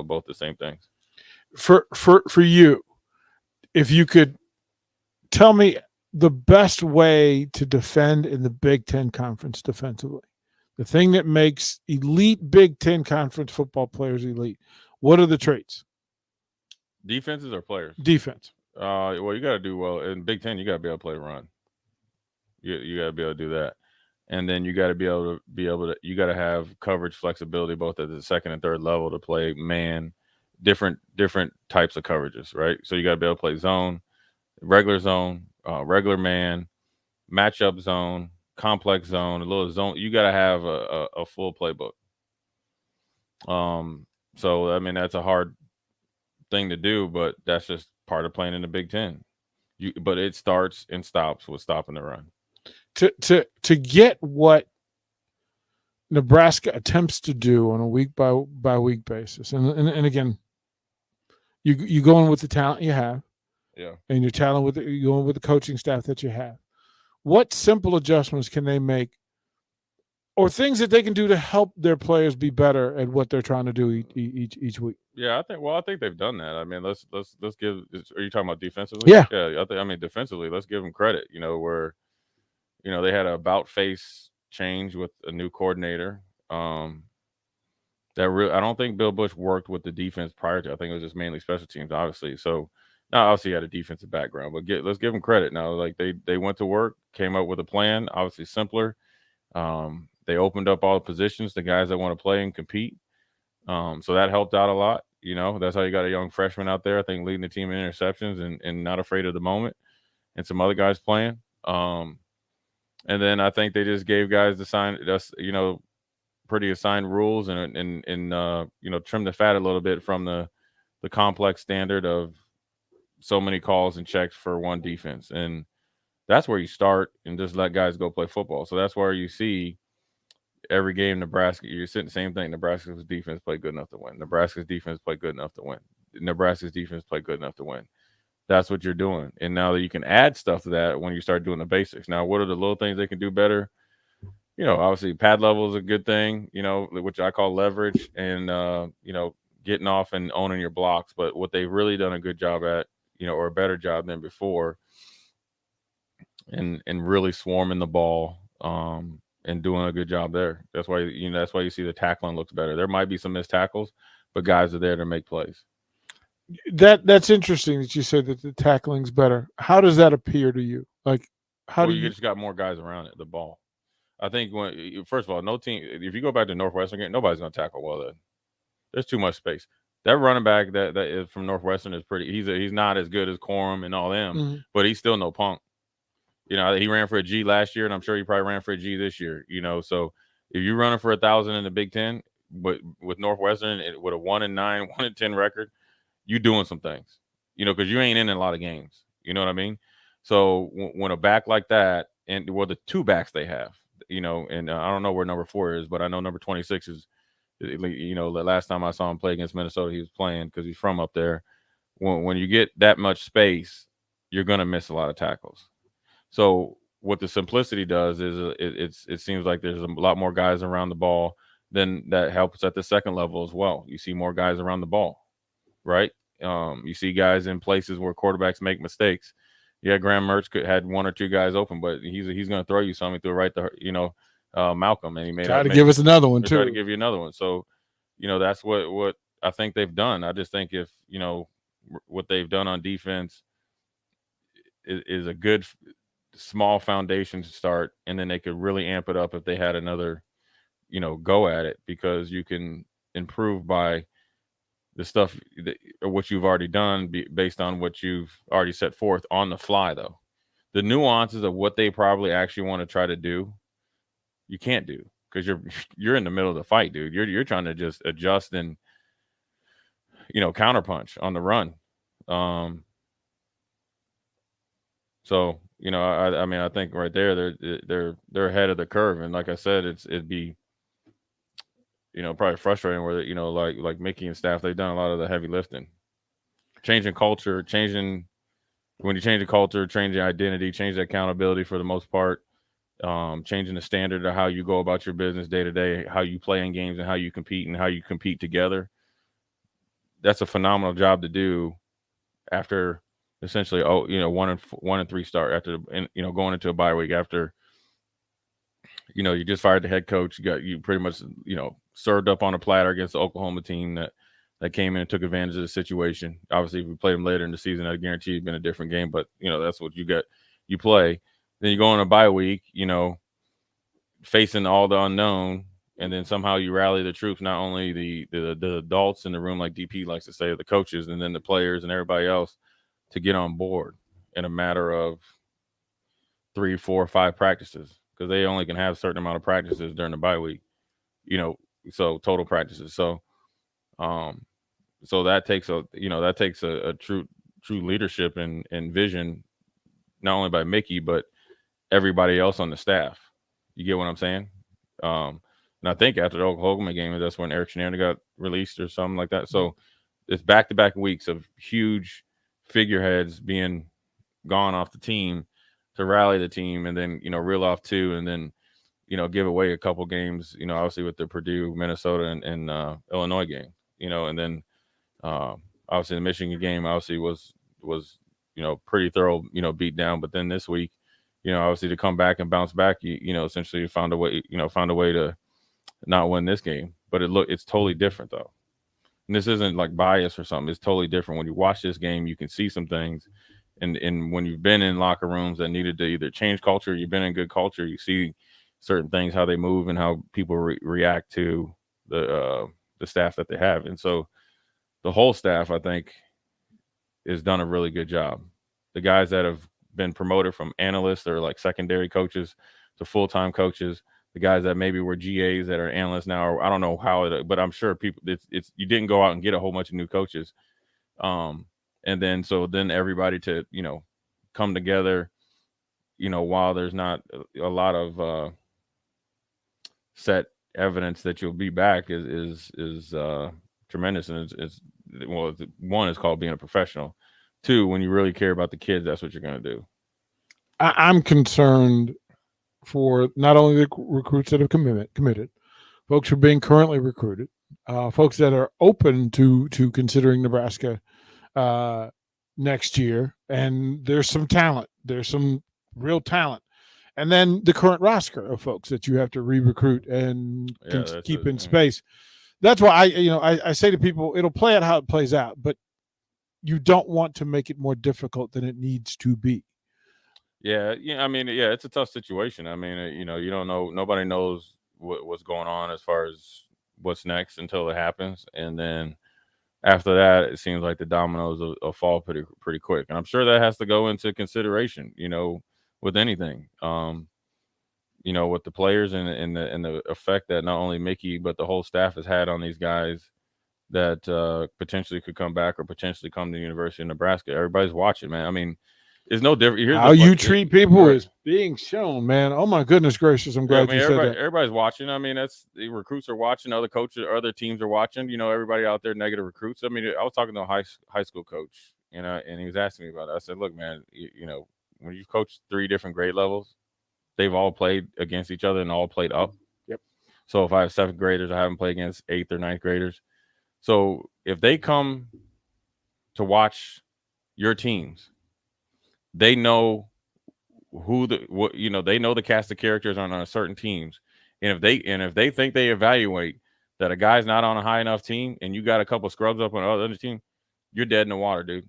both the same things. For you, if you could tell me the best way to defend in the Big Ten Conference defensively, the thing that makes elite Big Ten Conference football players elite, what are the traits? Defenses or players? Defense. Well, you got to do well in Big Ten. You got to be able to play run. You got to be able to do that, and then you got to be able to. You got to have coverage flexibility both at the second and third level to play man, different types of coverages, right? So you got to be able to play zone, regular man, matchup zone, complex zone, a little zone. You got to have a full playbook. So I mean that's a hard thing to do, but that's just part of playing in the Big Ten. But it starts and stops with stopping the run. To get what Nebraska attempts to do on a week by week basis. And again, you go in with the talent you have. Yeah. And you're going with the coaching staff that you have. What simple adjustments can they make, or things that they can do to help their players be better at what they're trying to do each week? Yeah, I think they've done that. I mean, let's give. Are you talking about defensively? Yeah. Yeah. I mean, defensively, let's give them credit. Where they had a about face change with a new coordinator. I don't think Bill Bush worked with the defense prior to. I think it was just mainly special teams, obviously. So now, obviously, he had a defensive background, but let's give them credit. Now, like they went to work, came up with a plan, obviously simpler. They opened up all the positions, the guys that want to play and compete. So that helped out a lot. That's how you got a young freshman out there, I think, leading the team in interceptions and not afraid of the moment, and some other guys playing. And then I think they just gave guys pretty assigned rules and trim the fat a little bit from the complex standard of so many calls and checks for one defense. And that's where you start and just let guys go play football. So that's where you see every game Nebraska, you're saying the same thing. Nebraska's defense played good enough to win. Nebraska's defense played good enough to win. Nebraska's defense played good enough to win. That's what you're doing. And now that you can add stuff to that when you start doing the basics. Now, what are the little things they can do better? Obviously pad level is a good thing, which I call leverage and, getting off and owning your blocks. But what they've really done a good job at, or a better job than before, and really swarming the ball, and doing a good job there. That's why you see the tackling looks better. There might be some missed tackles, but guys are there to make plays. That's interesting that you said that the tackling's better. How does that appear to you? Like, you just got more guys around it, the ball. I think first of all, no team. If you go back to Northwestern game, nobody's gonna tackle well. Then there's too much space. That running back that is from Northwestern is pretty. He's not as good as Corum and all them, but he's still no punk. He ran for a G last year, and I'm sure he probably ran for a G this year. So if you're running for 1,000 in the Big Ten, but with Northwestern with a 1-9, 1-10 record, you doing some things. Because you ain't in a lot of games. You know what I mean? So when a back like that, and the two backs they have, and I don't know where number 4 is, but I know number 26 is. The last time I saw him play against Minnesota, he was playing because he's from up there. When you get that much space, you're going to miss a lot of tackles. So what the simplicity does is it seems like there's a lot more guys around the ball. Then that helps at the second level as well. You see more guys around the ball, right? You see guys in places where quarterbacks make mistakes. Yeah, Graham Mertz had 1 or 2 guys open, but he's going to throw you something through right to Malcolm, and he made try to give us another one too. Try to give you another one. So, that's what I think they've done. I just think if what they've done on defense is a good small foundation to start, and then they could really amp it up if they had another, go at it, because you can improve by the stuff what you've already done based on what you've already set forth on the fly. Though the nuances of what they probably actually want to try to do, you can't do, because you're in the middle of the fight, dude. You're trying to just adjust and counterpunch on the run. So I mean, I think right there they're ahead of the curve, and like I said, it'd be probably frustrating where like Mickey and staff, they've done a lot of the heavy lifting, changing culture, when you change the culture, change the identity, change the accountability for the most part. Changing the standard of how you go about your business day to day, how you play in games, and how you compete together. That's a phenomenal job to do after essentially 1-3 start, after going into a bye week, after you just fired the head coach. You pretty much served up on a platter against the Oklahoma team that came in and took advantage of the situation. Obviously, if we played them later in the season, I guarantee it'd been a different game, but that's what you play. Then you go on a bye week, facing all the unknown, and then somehow you rally the troops, not only the adults in the room, like DP likes to say, the coaches, and then the players and everybody else, to get on board in a matter of 3, 4, 5 practices, because they only can have a certain amount of practices during the bye week, so total practices. So that takes a true leadership and vision, not only by Mickey, but everybody else on the staff. You get what I'm saying? And I think after the Oklahoma game, that's when Eric Shenandoah got released or something like that. So it's back-to-back weeks of huge figureheads being gone off the team to rally the team, and then reel off 2, and then give away a couple games. Obviously with the Purdue, Minnesota, and Illinois game. And then obviously the Michigan game obviously was pretty thorough. Beat down. But then this week, obviously to come back and bounce back, essentially found a way to not win this game. But it's totally different though. And this isn't like bias or something. It's totally different. When you watch this game, you can see some things. And when you've been in locker rooms that needed to either change culture, you've been in good culture, you see certain things, how they move and how people react to the staff that they have. And so the whole staff, I think, has done a really good job. The guys that have been promoted from analysts or like secondary coaches to full-time coaches, the guys that maybe were GAs that are analysts now, or I don't know how but I'm sure people, it's you didn't go out and get a whole bunch of new coaches. And then everybody to, come together, while there's not a lot of set evidence that you'll be back is tremendous. And one is called being a professional. 2, when you really care about the kids, that's what you're going to do. I'm concerned for not only the recruits that have committed, folks who are being currently recruited, folks that are open to considering Nebraska next year, and there's some talent. There's some real talent. And then the current roster of folks that you have to re-recruit and keep in space. That's why I say to people, it'll play out how it plays out, but you don't want to make it more difficult than it needs to be. Yeah. I mean, it's a tough situation. I mean, you don't know. Nobody knows what's going on as far as what's next until it happens. And then after that, it seems like the dominoes will fall pretty quick. And I'm sure that has to go into consideration, with anything, with the players and the effect that not only Mickey, but the whole staff has had on these guys that potentially could come back or potentially come to the University of Nebraska. Everybody's watching, man. I mean, it's no different. How you treat people is being shown, man. Oh my goodness gracious! I'm glad you said that. Everybody's watching. I mean, the recruits are watching. Other coaches, other teams are watching. Everybody out there negative recruits. I mean, I was talking to a high school coach, and he was asking me about it. I said, look, man, when you've coached 3 different grade levels, they've all played against each other and all played up. Yep. So if I have 7th graders, I haven't played against 8th or 9th graders. So if they come to watch your teams, they know they know the cast of characters on certain teams. And if they think they evaluate that a guy's not on a high enough team and you got a couple scrubs up on the other team, you're dead in the water, dude.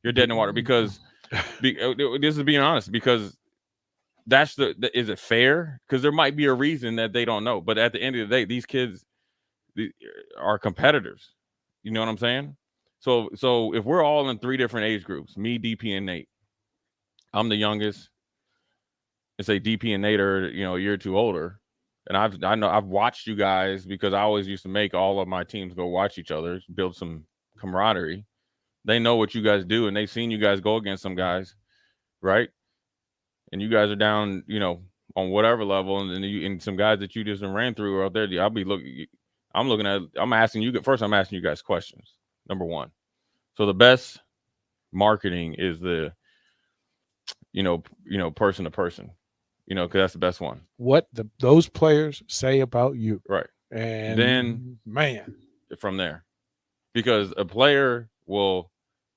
You're dead in the water because this is being honest, because is it fair? Because there might be a reason that they don't know. But at the end of the day, these kids are competitors. You know what I'm saying? So if we're all in 3 different age groups, me, DP, and Nate, I'm the youngest. And say DP and Nate are, a year or 2 older. And I've watched you guys because I always used to make all of my teams go watch each other, build some camaraderie. They know what you guys do, and they've seen you guys go against some guys, right? And you guys are down, on whatever level, and some guys that you just ran through are out there. I'm asking you guys questions. Number 1. So the best marketing is the, person to person, because that's the best one. What those players say about you. Right. And then, man, from there, because a player will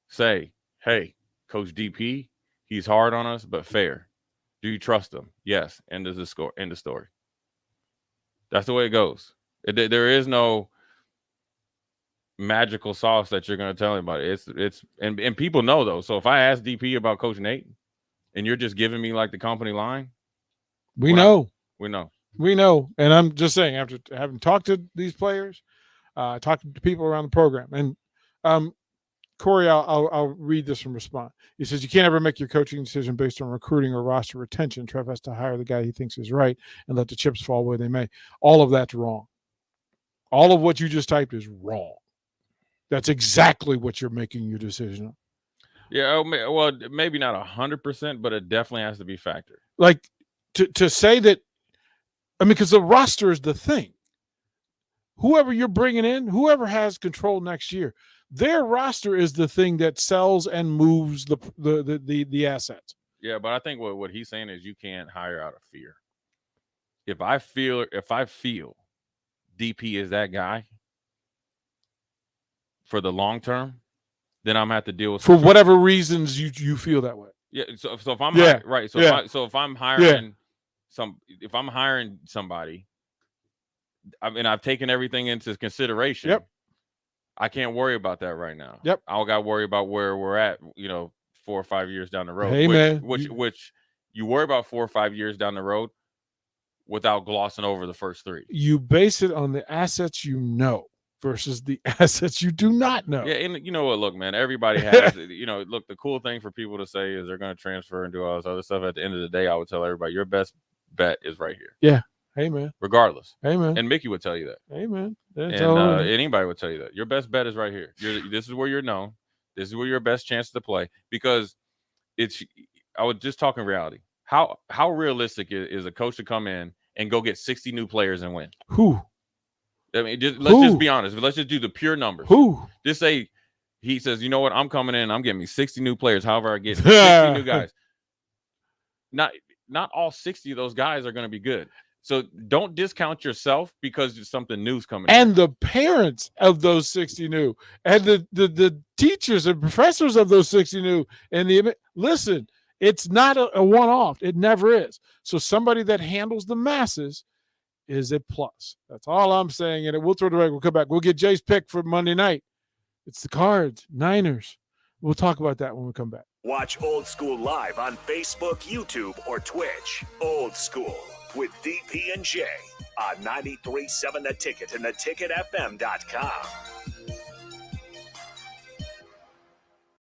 say, hey, Coach DP, he's hard on us, but fair. Do you trust him? Yes. End of the story. That's the way it goes. There is no magical sauce that you're going to tell anybody. And people know, though. So if I ask DP about Coach Nate and you're just giving me like the company line, we know. And I'm just saying, after having talked to these players, talking to people around the program, and Corey, I'll read this and respond. He says, you can't ever make your coaching decision based on recruiting or roster retention. Trev has to hire the guy he thinks is right and let the chips fall where they may. All of that's wrong. All of what you just typed is wrong. That's exactly what you're making your decision on. Yeah, well, maybe not 100%, but it definitely has to be factored. Like to say that I mean, because the roster is the thing. Whoever you're bringing in, whoever has control next year, their roster is the thing that sells and moves the assets. Yeah, but I think what he's saying is you can't hire out of fear. If I feel DP is that guy for the long term, then I'm gonna have to deal with for whatever reasons you feel that way. Yeah. So if I'm Yeah. right, so Yeah. if I'm hiring if I'm hiring somebody, I mean I've taken everything into consideration. Yep. I can't worry about that right now. Yep. I got to worry about where we're at, 4 or 5 years down the road. Hey, man. Which you worry about 4 or 5 years down the road without glossing over the first 3. You base it on the assets you know versus the assets you do not know. Yeah, and you know what? Look, man, everybody has, look, the cool thing for people to say is they're going to transfer and do all this other stuff. At the end of the day, I would tell everybody your best bet is right here. Yeah. Hey, man. Regardless. Hey, man. And Mickey would tell you that. Hey, man. And anybody would tell you that. Your best bet is right here. This is where you're known. This is where your best chance to play. Because I was just talking reality. How realistic is a coach to come in and go get 60 new players and win? Who? I mean, let's just be honest. Let's just do the pure numbers. Who? Just say he says, you know what? I'm coming in. I'm getting me 60 new players. However, I get 60 new guys. Not all 60 of those guys are going to be good. So don't discount yourself because something new's coming. And the parents of those 60 new, and the teachers and professors of those 60 new, and listen, it's not a one-off. It never is. So somebody that handles the masses is a plus. That's all I'm saying. And we'll throw the break. We'll come back. We'll get Jay's pick for Monday night. It's the Cards, Niners. We'll talk about that when we come back. Watch Old School live on Facebook, YouTube, or Twitch. Old School with DP and J on 93.7 The Ticket and theticketfm.com.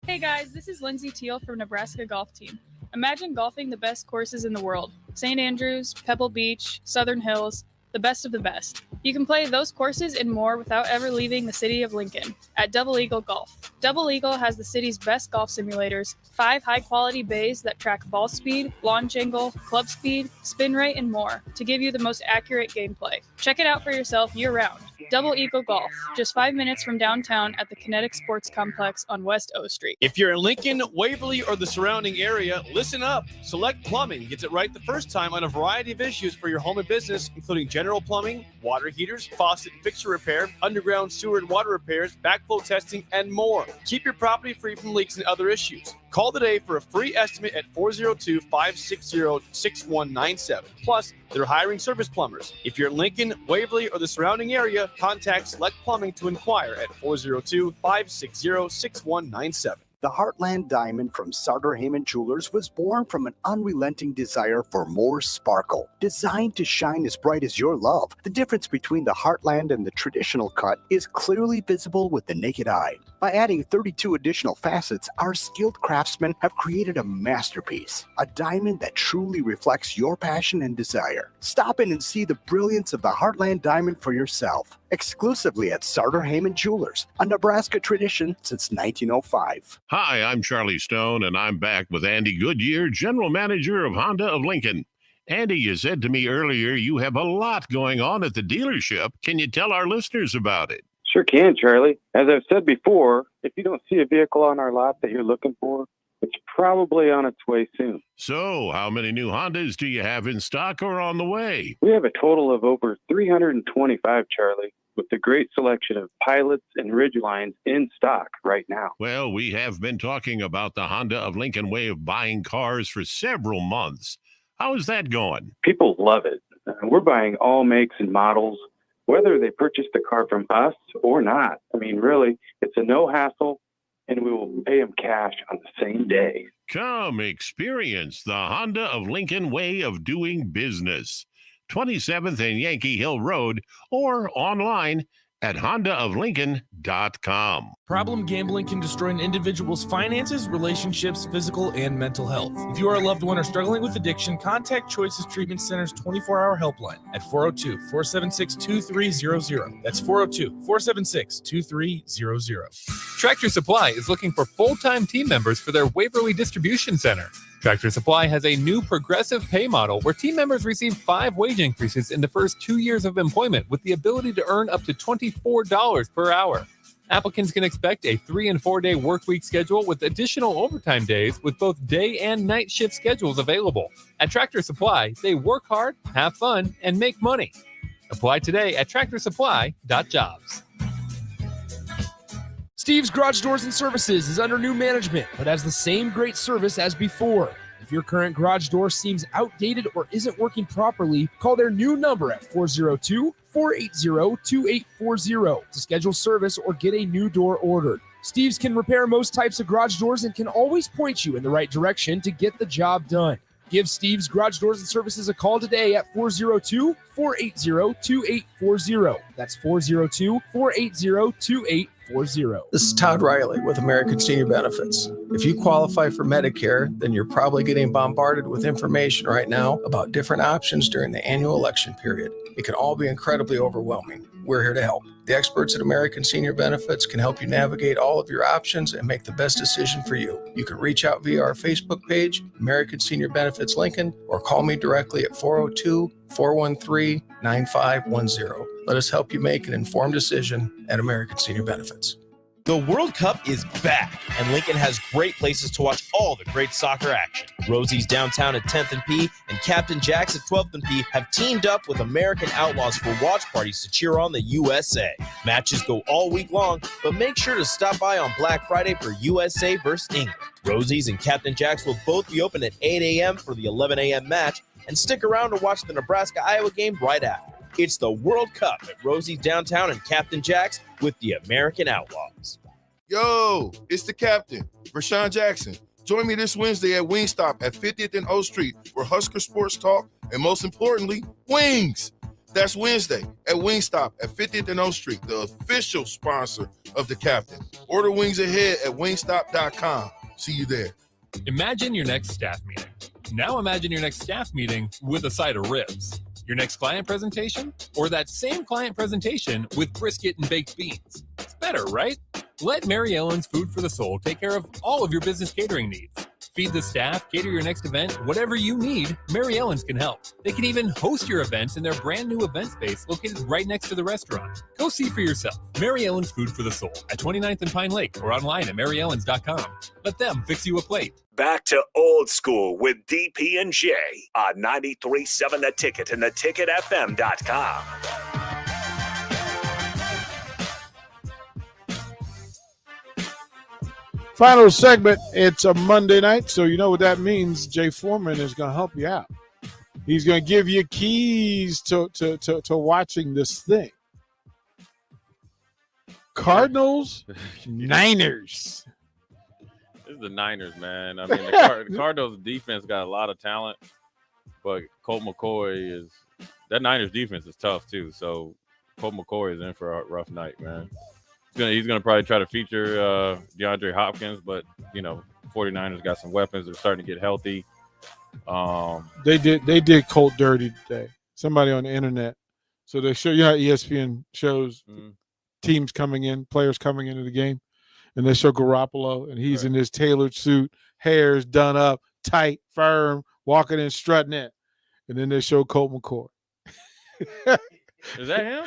Hey guys, this is Lindsay Teal from Nebraska Golf Team. Imagine golfing the best courses in the world. St. Andrews, Pebble Beach, Southern Hills, the best of the best. You can play those courses and more without ever leaving the city of Lincoln at Double Eagle Golf. Double Eagle has the city's best golf simulators, 5 high-quality bays that track ball speed, launch angle, club speed, spin rate, and more to give you the most accurate gameplay. Check it out for yourself year-round. Double Eagle Golf, just 5 minutes from downtown at the Kinetic Sports Complex on West O Street. If you're in Lincoln, Waverly, or the surrounding area, listen up. Select Plumbing gets it right the first time on a variety of issues for your home and business, including general plumbing, water heaters, faucet and fixture repair, underground sewer and water repairs, backflow testing, and more. Keep your property free from leaks and other issues. Call today for a free estimate at 402-560-6197. Plus, they're hiring service plumbers. If you're in Lincoln, Waverly, or the surrounding area, contact Select Plumbing to inquire at 402-560-6197. The Heartland Diamond from Sartor Heyman Jewelers was born from an unrelenting desire for more sparkle. Designed to shine as bright as your love, the difference between the Heartland and the traditional cut is clearly visible with the naked eye. By adding 32 additional facets, our skilled craftsmen have created a masterpiece, a diamond that truly reflects your passion and desire. Stop in and see the brilliance of the Heartland Diamond for yourself, exclusively at Sartor Heyman Jewelers, a Nebraska tradition since 1905. Hi, I'm Charlie Stone, and I'm back with Andy Goodyear, General Manager of Honda of Lincoln. Andy, you said to me earlier you have a lot going on at the dealership. Can you tell our listeners about it? Sure can, Charlie. As I've said before, if you don't see a vehicle on our lot that you're looking for, it's probably on its way soon. So, how many new Hondas do you have in stock or on the way? We have a total of over 325, Charlie, with a great selection of Pilots and Ridgelines in stock right now. Well, we have been talking about the Honda of Lincoln way of buying cars for several months. How is that going? People love it. We're buying all makes and models, whether they purchase the car from us or not. I mean, really, it's a no hassle, and we will pay them cash on the same day. Come experience the Honda of Lincoln way of doing business. 27th and Yankee Hill Road, or online at hondaoflincoln.com. Problem gambling can destroy an individual's finances, relationships, physical, and mental health. If you or a loved one are struggling with addiction, contact Choices Treatment Center's 24-hour helpline at 402-476-2300. That's 402-476-2300. Tractor Supply is looking for full-time team members for their Waverly Distribution Center. Tractor Supply has a new progressive pay model where team members receive 5 wage increases in the first 2 years of employment with the ability to earn up to $24 per hour. Applicants can expect a 3- and 4-day work week schedule with additional overtime days with both day and night shift schedules available. At Tractor Supply, they work hard, have fun, and make money. Apply today at tractorsupply.jobs. Steve's Garage Doors and Services is under new management, but has the same great service as before. If your current garage door seems outdated or isn't working properly, call their new number at 402-480-2840 to schedule service or get a new door ordered. Steve's can repair most types of garage doors and can always point you in the right direction to get the job done. Give Steve's Garage Doors and Services a call today at 402-480-2840. That's 402-480-2840. This is Todd Riley with American Senior Benefits. If you qualify for Medicare, then you're probably getting bombarded with information right now about different options during the annual election period. It can all be incredibly overwhelming. We're here to help. The experts at American Senior Benefits can help you navigate all of your options and make the best decision for you. You can reach out via our Facebook page, American Senior Benefits Lincoln, or call me directly at 402-413-9510. Let us help you make an informed decision at American Senior Benefits. The World Cup is back, and Lincoln has great places to watch all the great soccer action. Rosie's downtown at 10th and P and Captain Jack's at 12th and P have teamed up with American Outlaws for watch parties to cheer on the USA. Matches go all week long, but make sure to stop by on Black Friday for USA versus England. Rosie's and Captain Jack's will both be open at 8 a.m. for the 11 a.m. match, and stick around to watch the Nebraska-Iowa game right after. It's the World Cup at Rosie's downtown and Captain Jack's with the American Outlaws. Yo, it's the captain, Rashawn Jackson. Join me this Wednesday at Wingstop at 50th and O Street for Husker Sports Talk and, most importantly, wings. That's Wednesday at Wingstop at 50th and O Street, the official sponsor of the captain. Order wings ahead at wingstop.com. See you there. Imagine your next staff meeting. Now imagine your next staff meeting with a side of ribs. Your next client presentation, or that same client presentation with brisket and baked beans. It's better, right? Let Mary Ellen's Food for the Soul take care of all of your business catering needs. Feed the staff, cater your next event, whatever you need, Mary Ellen's can help. They can even host your events in their brand new event space located right next to the restaurant. Go see for yourself. Mary Ellen's Food for the Soul at 29th and Pine Lake or online at maryellens.com. Let them fix you a plate. Back to Old School with DP and J on 93.7 The Ticket and theticketfm.com. Final segment. It's a Monday night, so you know what that means. Jay Foreman is going to help you out. He's going to give you keys to watching this thing. Cardinals, Niners. This is the Niners, man. I mean, the Cardinals defense got a lot of talent, but Colt McCoy that Niners defense is tough too. So Colt McCoy is in for a rough night, man. He's gonna probably try to feature DeAndre Hopkins, but 49ers got some weapons. They're starting to get healthy. They did Colt dirty today. Somebody on the internet. So they show how ESPN shows teams coming in, players coming into the game, and they show Garoppolo, and he's in his tailored suit, hair's done up, tight, firm, walking in, strutting it, and then they show Colt McCoy. Is that him?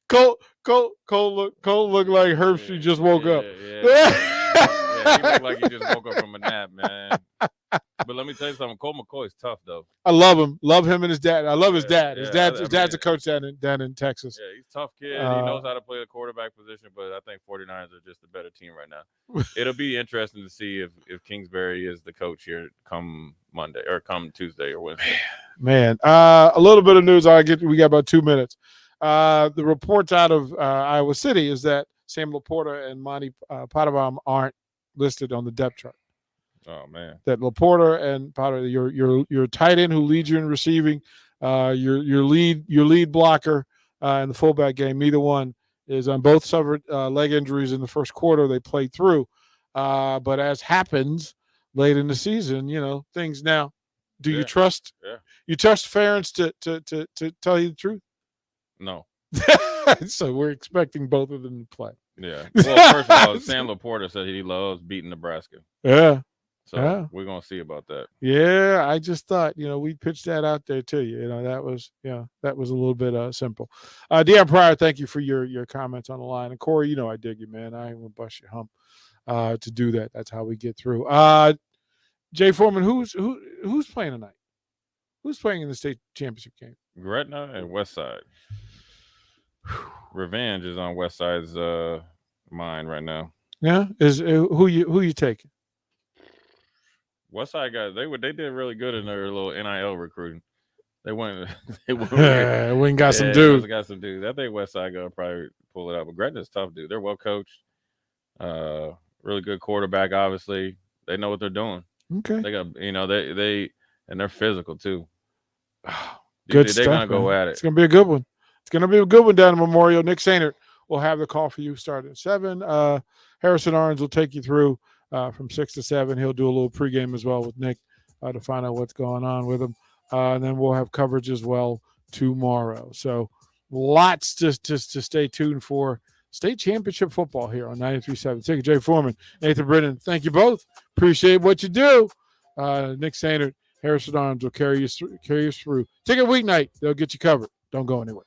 Colt looked like Herbstreit just woke up. Yeah, he looked like he just woke up from a nap, man. But let me tell you something. Colt McCoy is tough, though. I love him. Love him and his dad. I love his dad. His dad's a coach down in Texas. Yeah, he's a tough kid. He knows how to play the quarterback position, but I think 49ers are just a better team right now. It'll be interesting to see if Kingsbury is the coach here come Monday or come Tuesday or Wednesday. Man, a little bit of news. We got about 2 minutes. The reports out of Iowa City is that Sam Laporta and Monty Potabom aren't listed on the depth chart. Oh man! That Laporta and Potter, your tight end who leads you in receiving, your lead blocker in the fullback game. Neither one is on. Both suffered leg injuries in the first quarter. They played through, but as happens late in the season, things now. Do you trust? Yeah. You trust Ferentz to tell you the truth? No. So we're expecting both of them to play. Yeah. Well, first of all, Sam Laporta said he loves beating Nebraska. Yeah. So Yeah. we're gonna see about that. Yeah, I just thought, we pitched that out there to you. That was a little bit simple. Deion Pryor, thank you for your comments on the line. And Corey, I dig you, man. I ain't gonna bust your hump to do that. That's how we get through. Jay Foreman, who's playing tonight? Who's playing in the state championship game? Gretna and Westside. Revenge is on Westside's mind right now. Yeah, is who you taking? Westside they did really good in their little NIL recruiting. They went went and got some dudes. Got some dudes. I think Westside gonna probably pull it out. But Gretna's tough, dude. They're well coached. Really good quarterback. Obviously, they know what they're doing. Okay. They got they and they're physical too. Good They're stuff. gonna go man. at it. It's gonna be a good one. It's gonna be a good one down at Memorial. Nick Sainert will have the call for you starting at 7. Harrison Arns will take you through from 6 to 7. He'll do a little pregame as well with Nick to find out what's going on with him. And then we'll have coverage as well tomorrow. So lots to stay tuned for state championship football here on 93.7. Ticket. Jay Foreman, Nathan Brennan, thank you both. Appreciate what you do. Nick Sainert, Harrison Arms will carry us through. Ticket weeknight, they'll get you covered. Don't go anywhere.